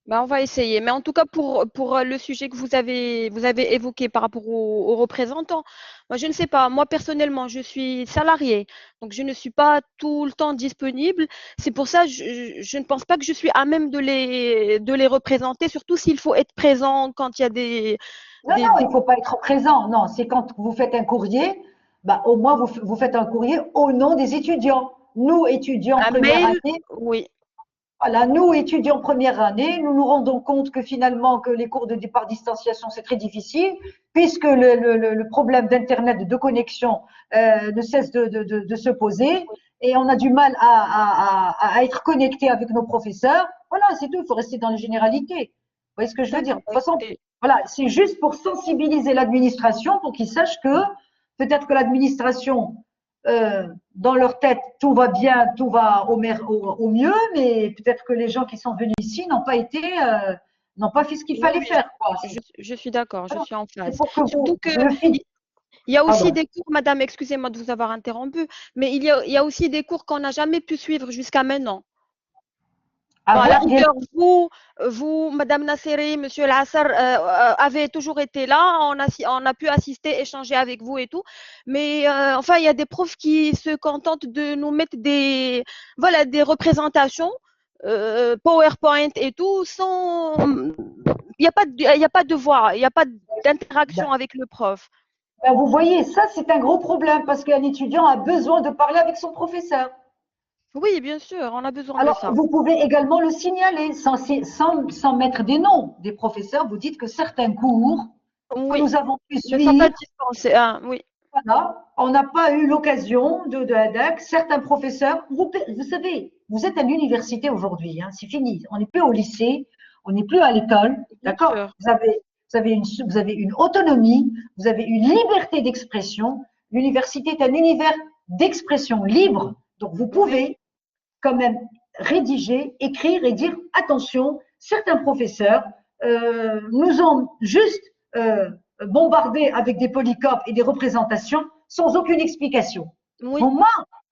Bah, on va essayer. Mais en tout cas, pour le sujet que vous avez évoqué par rapport aux représentants, moi, je ne sais pas. Moi, personnellement, je suis salariée, donc je ne suis pas tout le temps disponible. C'est pour ça, je ne pense pas que je suis à même de les représenter, surtout s'il faut être présent quand il y a Non, des, non, il ne faut pas être présent. Non, c'est quand vous faites un courrier, bah, au moins vous faites un courrier au nom des étudiants. Nous, étudiants un première mail. année, Oui, voilà, nous, étudiants première année, nous nous rendons compte que finalement, que les cours par distanciation, c'est très difficile, puisque le problème d'Internet, de connexion, ne cesse de se poser, et on a du mal à être connecté avec nos professeurs. Voilà, c'est tout, il faut rester dans les généralités. Vous voyez ce que je veux dire? De d'accord. toute façon, Écoutez, voilà, c'est juste pour sensibiliser l'administration, pour qu'ils sachent que peut-être que l'administration dans leur tête, tout va bien, tout va au mieux, mais peut-être que les gens qui sont venus ici n'ont pas fait ce qu'il oui, fallait oui, faire, quoi. je suis d'accord, je Voilà. suis en C'est phase. pour que Surtout vous, que le fil, il y a aussi pardon. des cours, madame, excusez-moi de vous avoir interrompu, mais il y a aussi des cours qu'on n'a jamais pu suivre jusqu'à maintenant. Ah Bon, à la bon, rigueur, vous, madame Nasseri, monsieur Lasser, avez toujours été là, on a pu assister, échanger avec vous et tout, mais enfin, il y a des profs qui se contentent de nous mettre voilà, des représentations, PowerPoint et tout, il n'y a pas il y a pas de voix, il n'y a pas d'interaction avec le prof. ben, vous voyez, ça c'est un gros problème parce qu'un étudiant a besoin de parler avec son professeur. Oui, bien sûr, on a besoin de Alors, ça. vous pouvez également le signaler sans mettre des noms des professeurs. Vous dites que certains cours que Oui, nous avons pu ne sont pas suivre, dispensés. Ah, oui, voilà, on n'a pas eu l'occasion de certains professeurs. Vous savez, vous êtes à l'université aujourd'hui, hein, c'est fini. On n'est plus au lycée, on n'est plus à l'école, bien d'accord? sûr. Vous avez une autonomie, vous avez une liberté d'expression. L'université est un univers d'expression libre, donc vous Oui, pouvez quand même rédiger, écrire et dire attention, certains professeurs nous ont juste bombardé avec des polycopes et des représentations sans aucune explication. oui. هما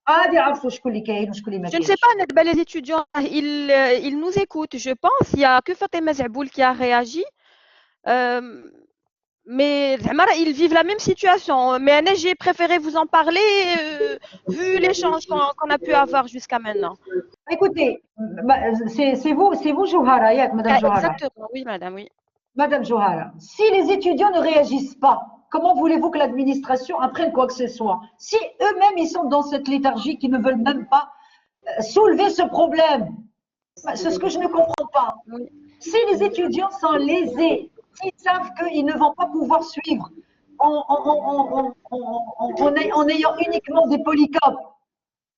عادي يعرفوا شكون اللي كاين وشكون اللي ما Je ne sais كاينش. pas, Nadba, les étudiants, ils nous écoutent, je pense. Il n'y a que Fatima Zerboul qui a réagi. Euh, mais Zahmara, ils vivent la même situation. Mais Anna, j'ai préféré vous en parler vu l'échange qu'on a pu avoir jusqu'à maintenant. Écoutez, c'est vous Johara, Madame Ah, Johara. exactement, oui, madame, oui. Madame Johara, si les étudiants ne réagissent pas, comment voulez-vous que l'administration apprenne quoi que ce soit? Si eux-mêmes ils sont dans cette léthargie qui ne veulent même pas soulever ce problème, c'est ce que je ne comprends pas. Oui, Si les étudiants sont lésés, s'ils savent qu'ils ne vont pas pouvoir suivre en ayant uniquement des polycopes,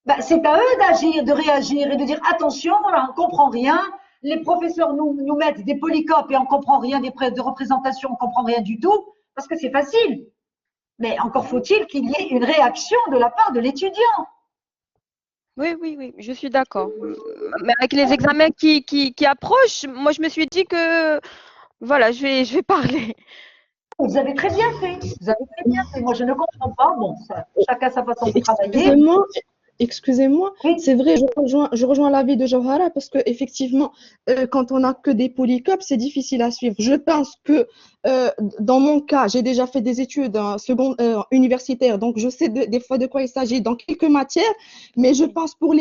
ben, c'est à eux d'agir, de réagir et de dire attention, voilà, on ne comprend rien. Les professeurs nous mettent des polycopes et on ne comprend rien, de représentation, on ne comprend rien du tout, parce que c'est facile. Mais encore faut-il qu'il y ait une réaction de la part de l'étudiant. oui, oui, oui, je suis d'accord. Mais avec les examens qui approchent, moi, je me suis dit que, voilà, je vais parler. Vous avez très bien fait. Vous avez très bien fait. Moi, je ne comprends pas. Bon, ça, chacun sa façon de travailler. Excusez-moi, excusez-moi, Oui, c'est vrai, je rejoins l'avis de Jawhara parce que effectivement, quand on n'a que des polycopes, c'est difficile à suivre. Je pense que dans mon cas, j'ai déjà fait des études universitaires, donc je sais des fois de quoi il s'agit dans quelques matières, mais je pense pour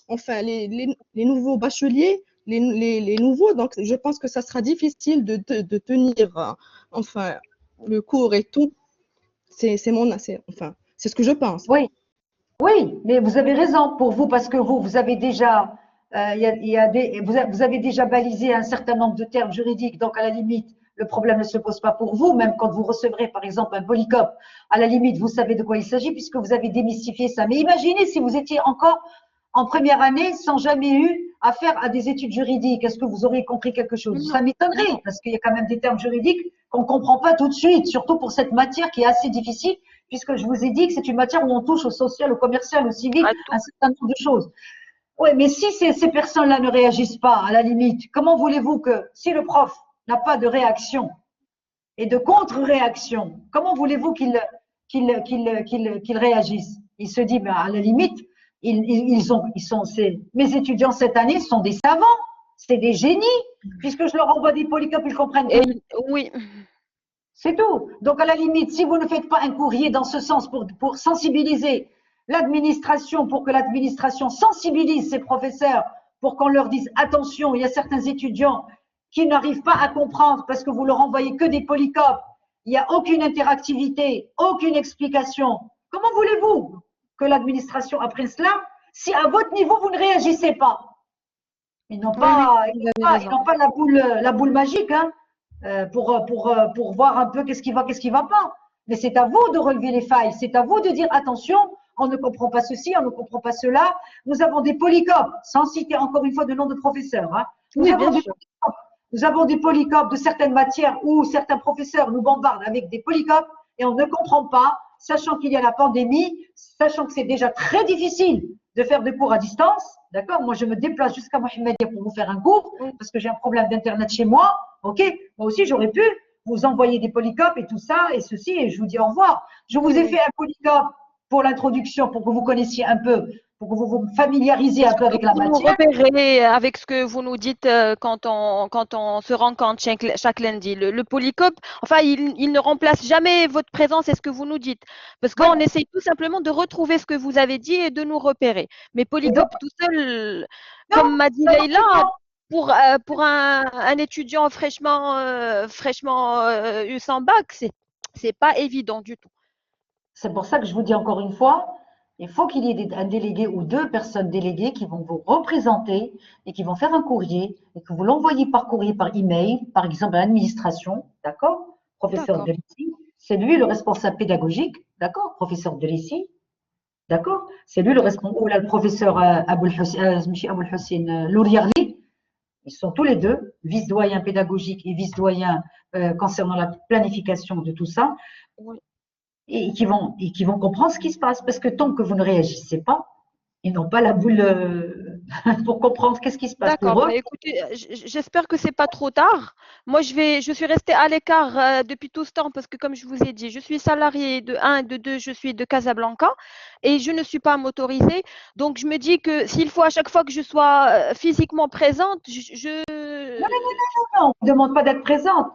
enfin les nouveaux bacheliers, les nouveaux, donc je pense que ça sera difficile de tenir enfin le cours et tout. Enfin, c'est ce que je pense. Oui, oui, mais vous avez raison pour vous parce que vous avez déjà, vous avez déjà balisé un certain nombre de termes juridiques. Donc, à la limite, le problème ne se pose pas pour vous, même quand vous recevrez, par exemple, un polycope. À la limite, vous savez de quoi il s'agit puisque vous avez démystifié ça. Mais imaginez si vous étiez encore en première année sans jamais eu affaire à des études juridiques. Est-ce que vous auriez compris quelque chose? Non. Ça m'étonnerait parce qu'il y a quand même des termes juridiques qu'on ne comprend pas tout de suite, surtout pour cette matière qui est assez difficile puisque je vous ai dit que c'est une matière où on touche au social, au commercial, au civil, À un tout. certain nombre de choses. Oui, mais si ces personnes-là ne réagissent pas, à la limite, comment voulez-vous que, si le prof n'a pas de réaction et de contre-réaction, comment voulez-vous qu'il réagisse? Il se dit, ben, à la limite, mes étudiants cette année sont des savants, c'est des génies, puisque je leur envoie des polycopes, ils comprennent Et tout. oui, C'est tout. Donc, à la limite, si vous ne faites pas un courrier dans ce sens pour sensibiliser l'administration, pour que l'administration sensibilise ses professeurs, pour qu'on leur dise attention, il y a certains étudiants qui n'arrivent pas à comprendre parce que vous leur envoyez que des polycopes, il n'y a aucune interactivité, aucune explication. Comment voulez-vous que l'administration apprenne cela si à votre niveau, vous ne réagissez pas? Ils n'ont oui, pas, oui, vous avez raison. la boule magique, hein, pour voir un peu qu'est-ce qui va pas. Mais c'est à vous de relever les failles. C'est à vous de dire attention, on ne comprend pas ceci, on ne comprend pas cela. Nous avons des polycopes, sans citer encore une fois de nom de professeur. Hein. Oui, bien sûr. Nous avons des polycopes de certaines matières où certains professeurs nous bombardent avec des polycopes et on ne comprend pas, sachant qu'il y a la pandémie, sachant que c'est déjà très difficile de faire des cours à distance. D'accord? Moi, je me déplace jusqu'à Mohamedia pour vous faire un cours parce que j'ai un problème d'internet chez moi. Ok? Moi aussi, j'aurais pu vous envoyer des polycopes et tout ça et ceci et je vous dis au revoir. Je vous ai fait un polycope pour l'introduction, pour que vous connaissiez un peu, pour que vous vous familiarisiez un peu avec la Vous nous matière. repérez avec ce que vous nous dites quand on se rencontre chaque lundi. Le polycope, enfin, il ne remplace jamais votre présence et ce que vous nous dites. Parce qu'on Ouais. essaye tout simplement de retrouver ce que vous avez dit et de nous repérer. Mais Et donc, polycope tout seul, non, comme m'a dit ça marche Leïla, pas. pour un étudiant fraîchement eu son bac, c'est pas évident du tout. C'est pour ça que je vous dis encore une fois, il faut qu'il y ait un délégué ou deux personnes déléguées qui vont vous représenter et qui vont faire un courrier et que vous l'envoyez par courrier, par email, par exemple à l'administration, d'accord? Professeur D'accord. de l'ICI, c'est lui le responsable pédagogique, d'accord? Professeur de l'ICI, d'accord? C'est lui le D'accord. responsable, ou là, le professeur Aboul Hussein Louriarli, ils sont tous les deux vice-doyens pédagogiques et vice-doyens concernant la planification de tout ça Oui. et qui vont comprendre ce qui se passe. Parce que tant que vous ne réagissez pas, ils n'ont pas la boule pour comprendre qu'est-ce qui se passe D'accord. pour eux. Bah, écoutez, j'espère que c'est pas trop tard. Moi, je suis restée à l'écart depuis tout ce temps parce que, comme je vous ai dit, je suis salariée de un, de deux, je suis de Casablanca et je ne suis pas motorisée. Donc, je me dis que s'il faut à chaque fois que je sois physiquement présente, Non, on ne demande pas d'être présente.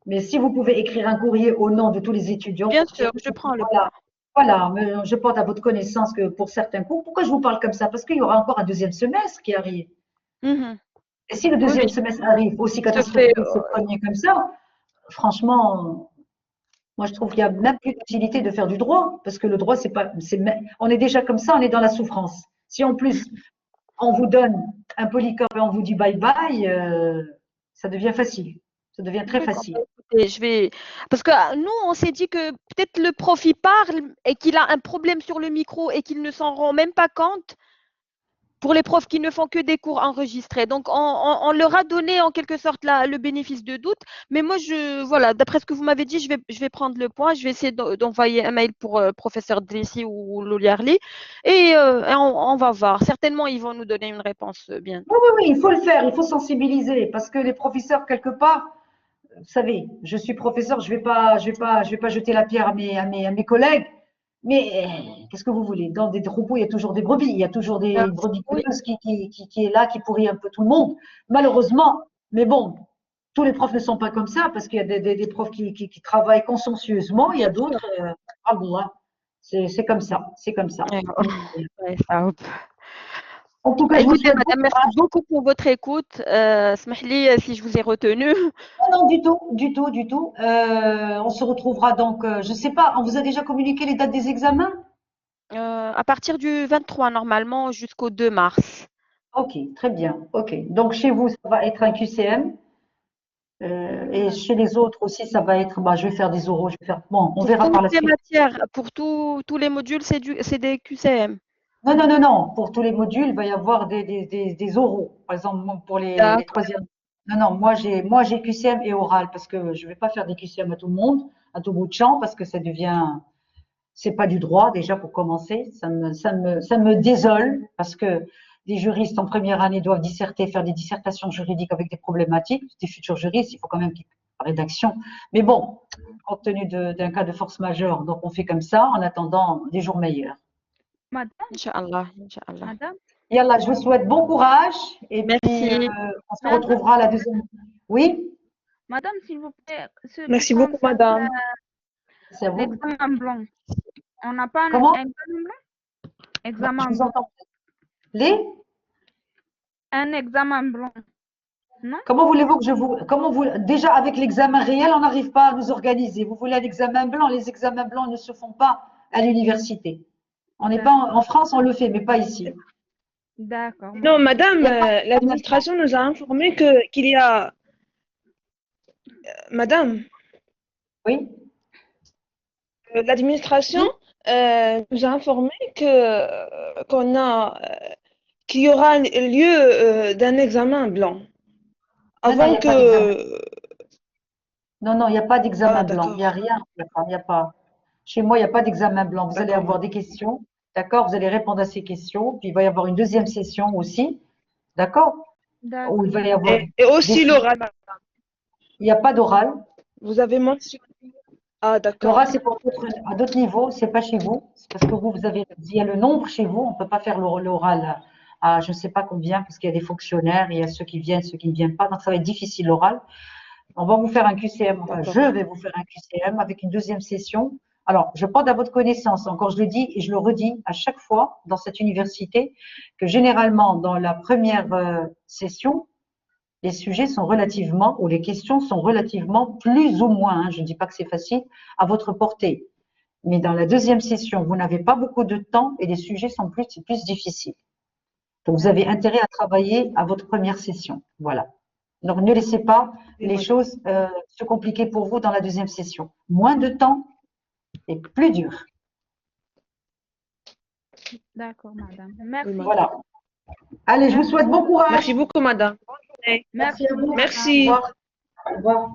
Mais si vous pouvez écrire un courrier au nom de tous les étudiants bien pour dire, sûr, je prends le voilà, point. voilà, mais je porte à votre connaissance que pour certains cours, pourquoi je vous parle comme ça? Parce qu'il y aura encore un deuxième semestre qui arrive. Mhm. Et si le Oui, deuxième oui, semestre arrive aussi se fait. catastrophique que ce premier comme ça, franchement, moi je trouve qu'il n'y a même plus d'utilité de faire du droit, parce que le droit, c'est pas, on est déjà comme ça, on est dans la souffrance. Si en plus on vous donne un polycope et on vous dit bye bye, ça devient facile. Ça devient très D'accord. facile. Bah, écoutez, parce que nous, on s'est dit que peut-être le prof il parle et qu'il a un problème sur le micro et qu'il ne s'en rend même pas compte. Pour les profs qui ne font que des cours enregistrés. Donc, on leur a donné en quelque sorte le bénéfice de doute. Mais moi, voilà, d'après ce que vous m'avez dit, je vais prendre le point. Je vais essayer d'envoyer un mail pour professeur Drissi ou Louliarli et on va voir. Certainement, ils vont nous donner une réponse bientôt. Oui, oui, oui, il faut le faire, il faut sensibiliser, parce que les professeurs, quelque part, vous savez, je suis professeur, je vais pas jeter la pierre à mes collègues, mais qu'est-ce que vous voulez? Dans des troupeaux, il y a toujours des brebis, il y a toujours des Merci. brebis Oui, galeuses qui est là, qui pourrit un peu tout le monde, malheureusement. Mais bon, tous les profs ne sont pas comme ça, parce qu'il y a des profs qui travaillent consciencieusement, il y bien a sûr. d'autres, Allah, c'est comme ça, c'est comme ça. Ouais, Mais ouais, ça, hop. En tout cas, je vous Écoutez, souhaite madame, merci beaucoup pour votre écoute. Smahli, si je vous ai retenu. non, du tout, du tout, du tout. On se retrouvera donc, je sais pas, on vous a déjà communiqué les dates des examens? À partir du 23, normalement, jusqu'au 2 mars. Ok, très bien. Ok. Donc chez vous, ça va être un QCM. Et chez les autres aussi, ça va être, bah, je vais faire des oraux, je vais faire, bon, on Pour verra par la toutes les suite. matières, pour tous les modules, c'est des QCM. Non, non, non, non. Pour tous les modules, il va y avoir des oraux. Par exemple, moi, pour les D'accord. troisièmes. Non, non, moi j'ai QCM et oral parce que je vais pas faire des QCM à tout le monde, à tout bout de champ, parce que ça devient, c'est pas du droit déjà pour commencer. Ça me désole parce que des juristes en première année doivent disserter, faire des dissertations juridiques avec des problématiques. Des futurs juristes, il faut quand même qu'ils fassent la rédaction. Mais bon, compte tenu d'un cas de force majeure, donc on fait comme ça en attendant des jours meilleurs. Madame, Inch'Allah, Inch'Allah. madame, Yallah, je vous souhaite bon courage et puis Merci. on se madame, retrouvera la deuxième. Oui, madame, s'il vous plaît, ce qui Merci beaucoup, concerne madame. c'est à vous. l'examen blanc, on n'a pas un Comment? examen blanc? Non, Examen je vous blanc. entends. Les? Un examen blanc, non? Comment voulez-vous que comment vous, déjà avec l'examen réel, on n'arrive pas à nous organiser. Vous voulez un examen blanc? Les examens blancs ne se font pas à l'université. On n'est pas en France, on le fait, mais pas ici. D'accord. Non, madame, Il y a pas l'administration nous a informé qu'il y a. Madame, Oui, l'administration nous a informé qu'il y aura lieu d'un examen blanc non, non, il n'y avant a pas d'examen. que. Non, non, il n'y a pas d'examen Ah, blanc. Il n'y d'accord, a rien. Il y a pas. Chez moi, il n'y a pas d'examen blanc. Vous allez d'accord, avoir des questions. D'accord? Vous allez répondre à ces questions. Puis il va y avoir une deuxième session aussi. D'accord? Où il D'accord. va y avoir Et des aussi sujets. l'oral. Il n'y a pas d'oral. Vous avez mentionné. Ah, d'accord. L'oral, c'est à d'autres niveaux. C'est pas chez vous. C'est parce que vous avez, il y a le nombre chez vous. On ne peut pas faire l'oral à je ne sais pas combien parce qu'il y a des fonctionnaires, il y a ceux qui viennent, ceux qui ne viennent pas. Donc ça va être difficile l'oral. On va vous faire un QCM, enfin, D'accord. je vais vous faire un QCM avec une deuxième session. Alors, je porte à votre connaissance, encore je le dis et je le redis à chaque fois dans cette université, que généralement, dans la première session, les sujets sont relativement, ou les questions sont relativement plus ou moins, je ne dis pas que c'est facile, à votre portée. Mais dans la deuxième session, vous n'avez pas beaucoup de temps et les sujets sont plus difficiles. Donc, vous avez intérêt à travailler à votre première session. Voilà. Donc, ne laissez pas les choses se compliquer pour vous dans la deuxième session. Moins de temps et plus dur. D'accord, madame. Merci. Voilà. Allez, je vous souhaite bon courage. Merci beaucoup, madame. Merci à vous. Merci. Au revoir. Au revoir.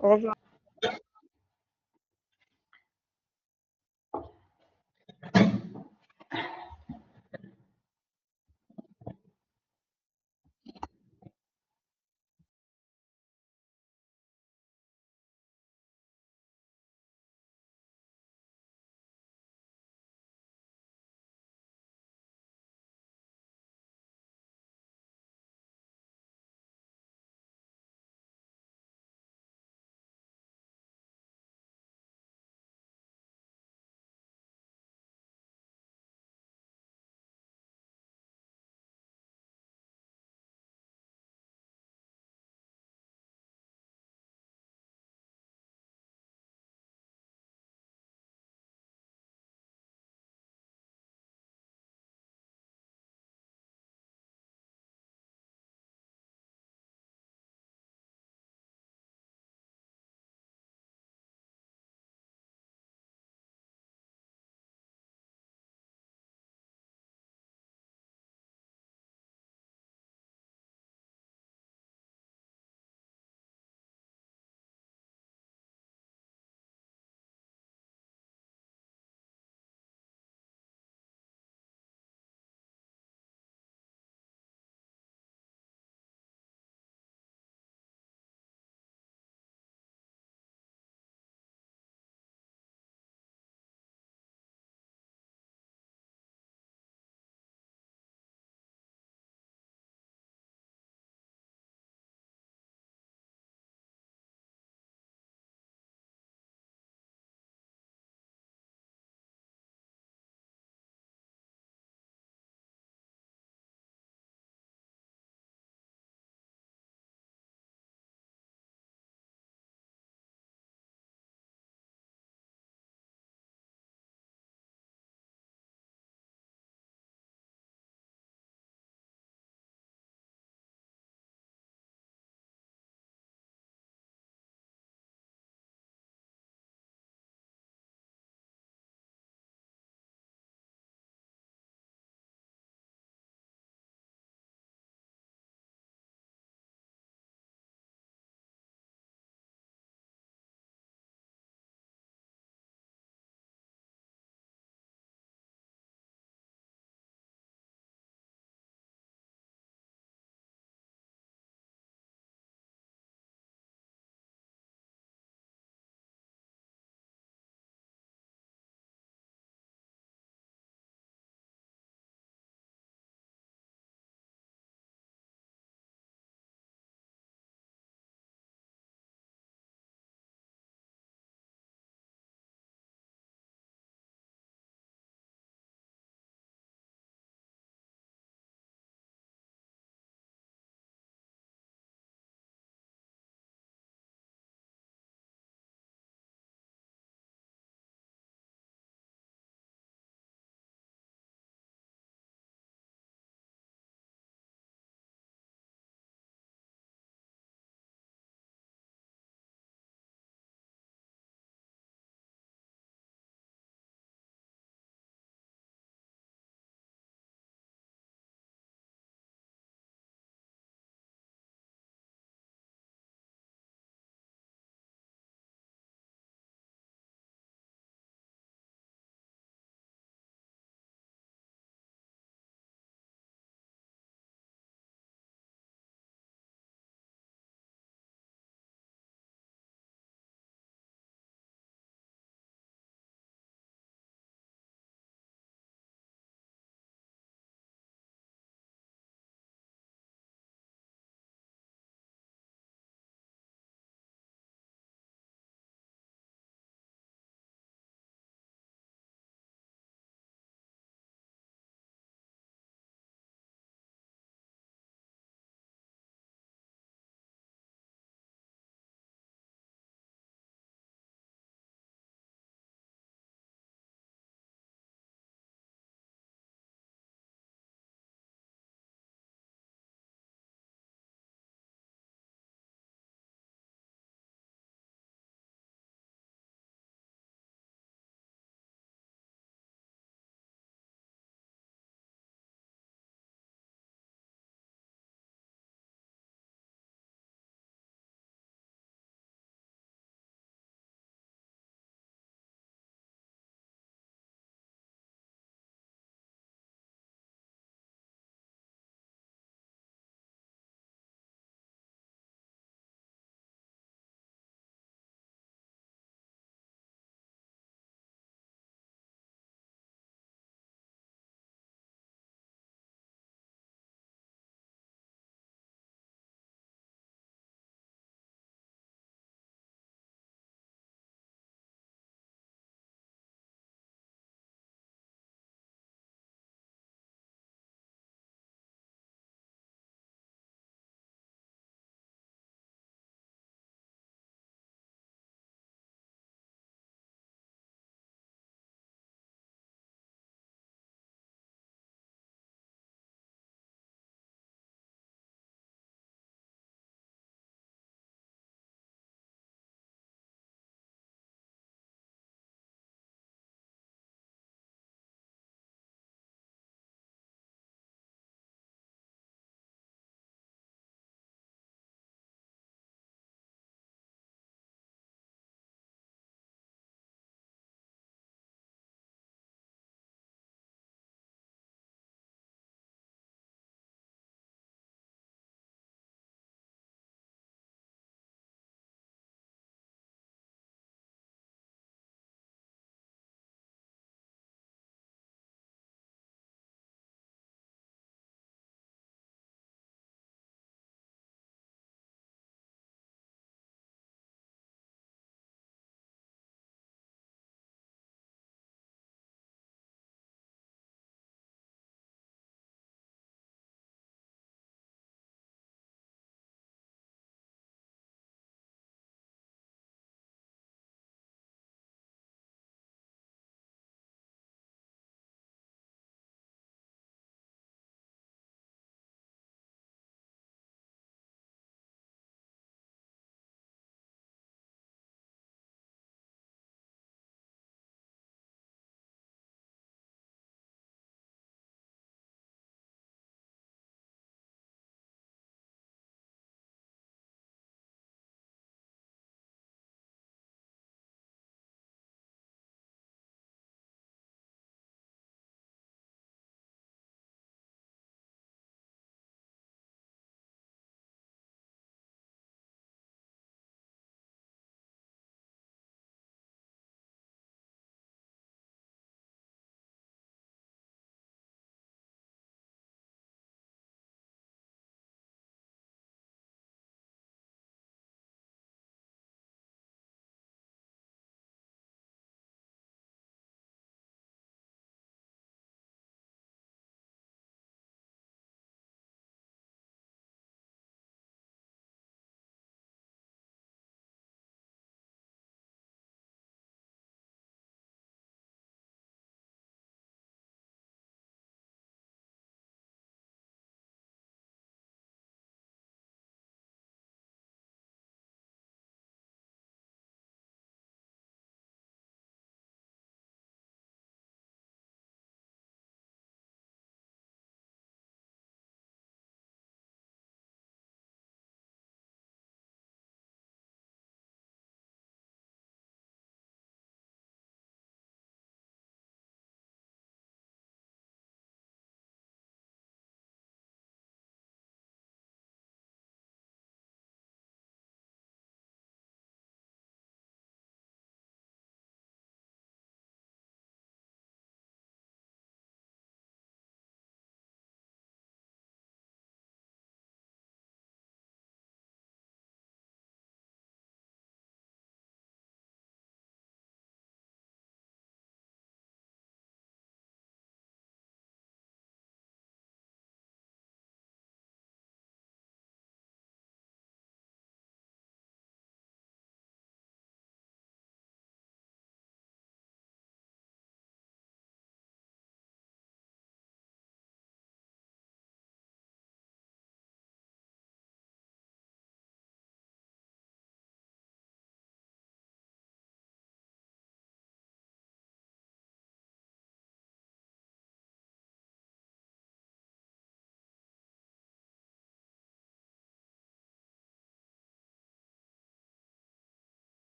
Au revoir.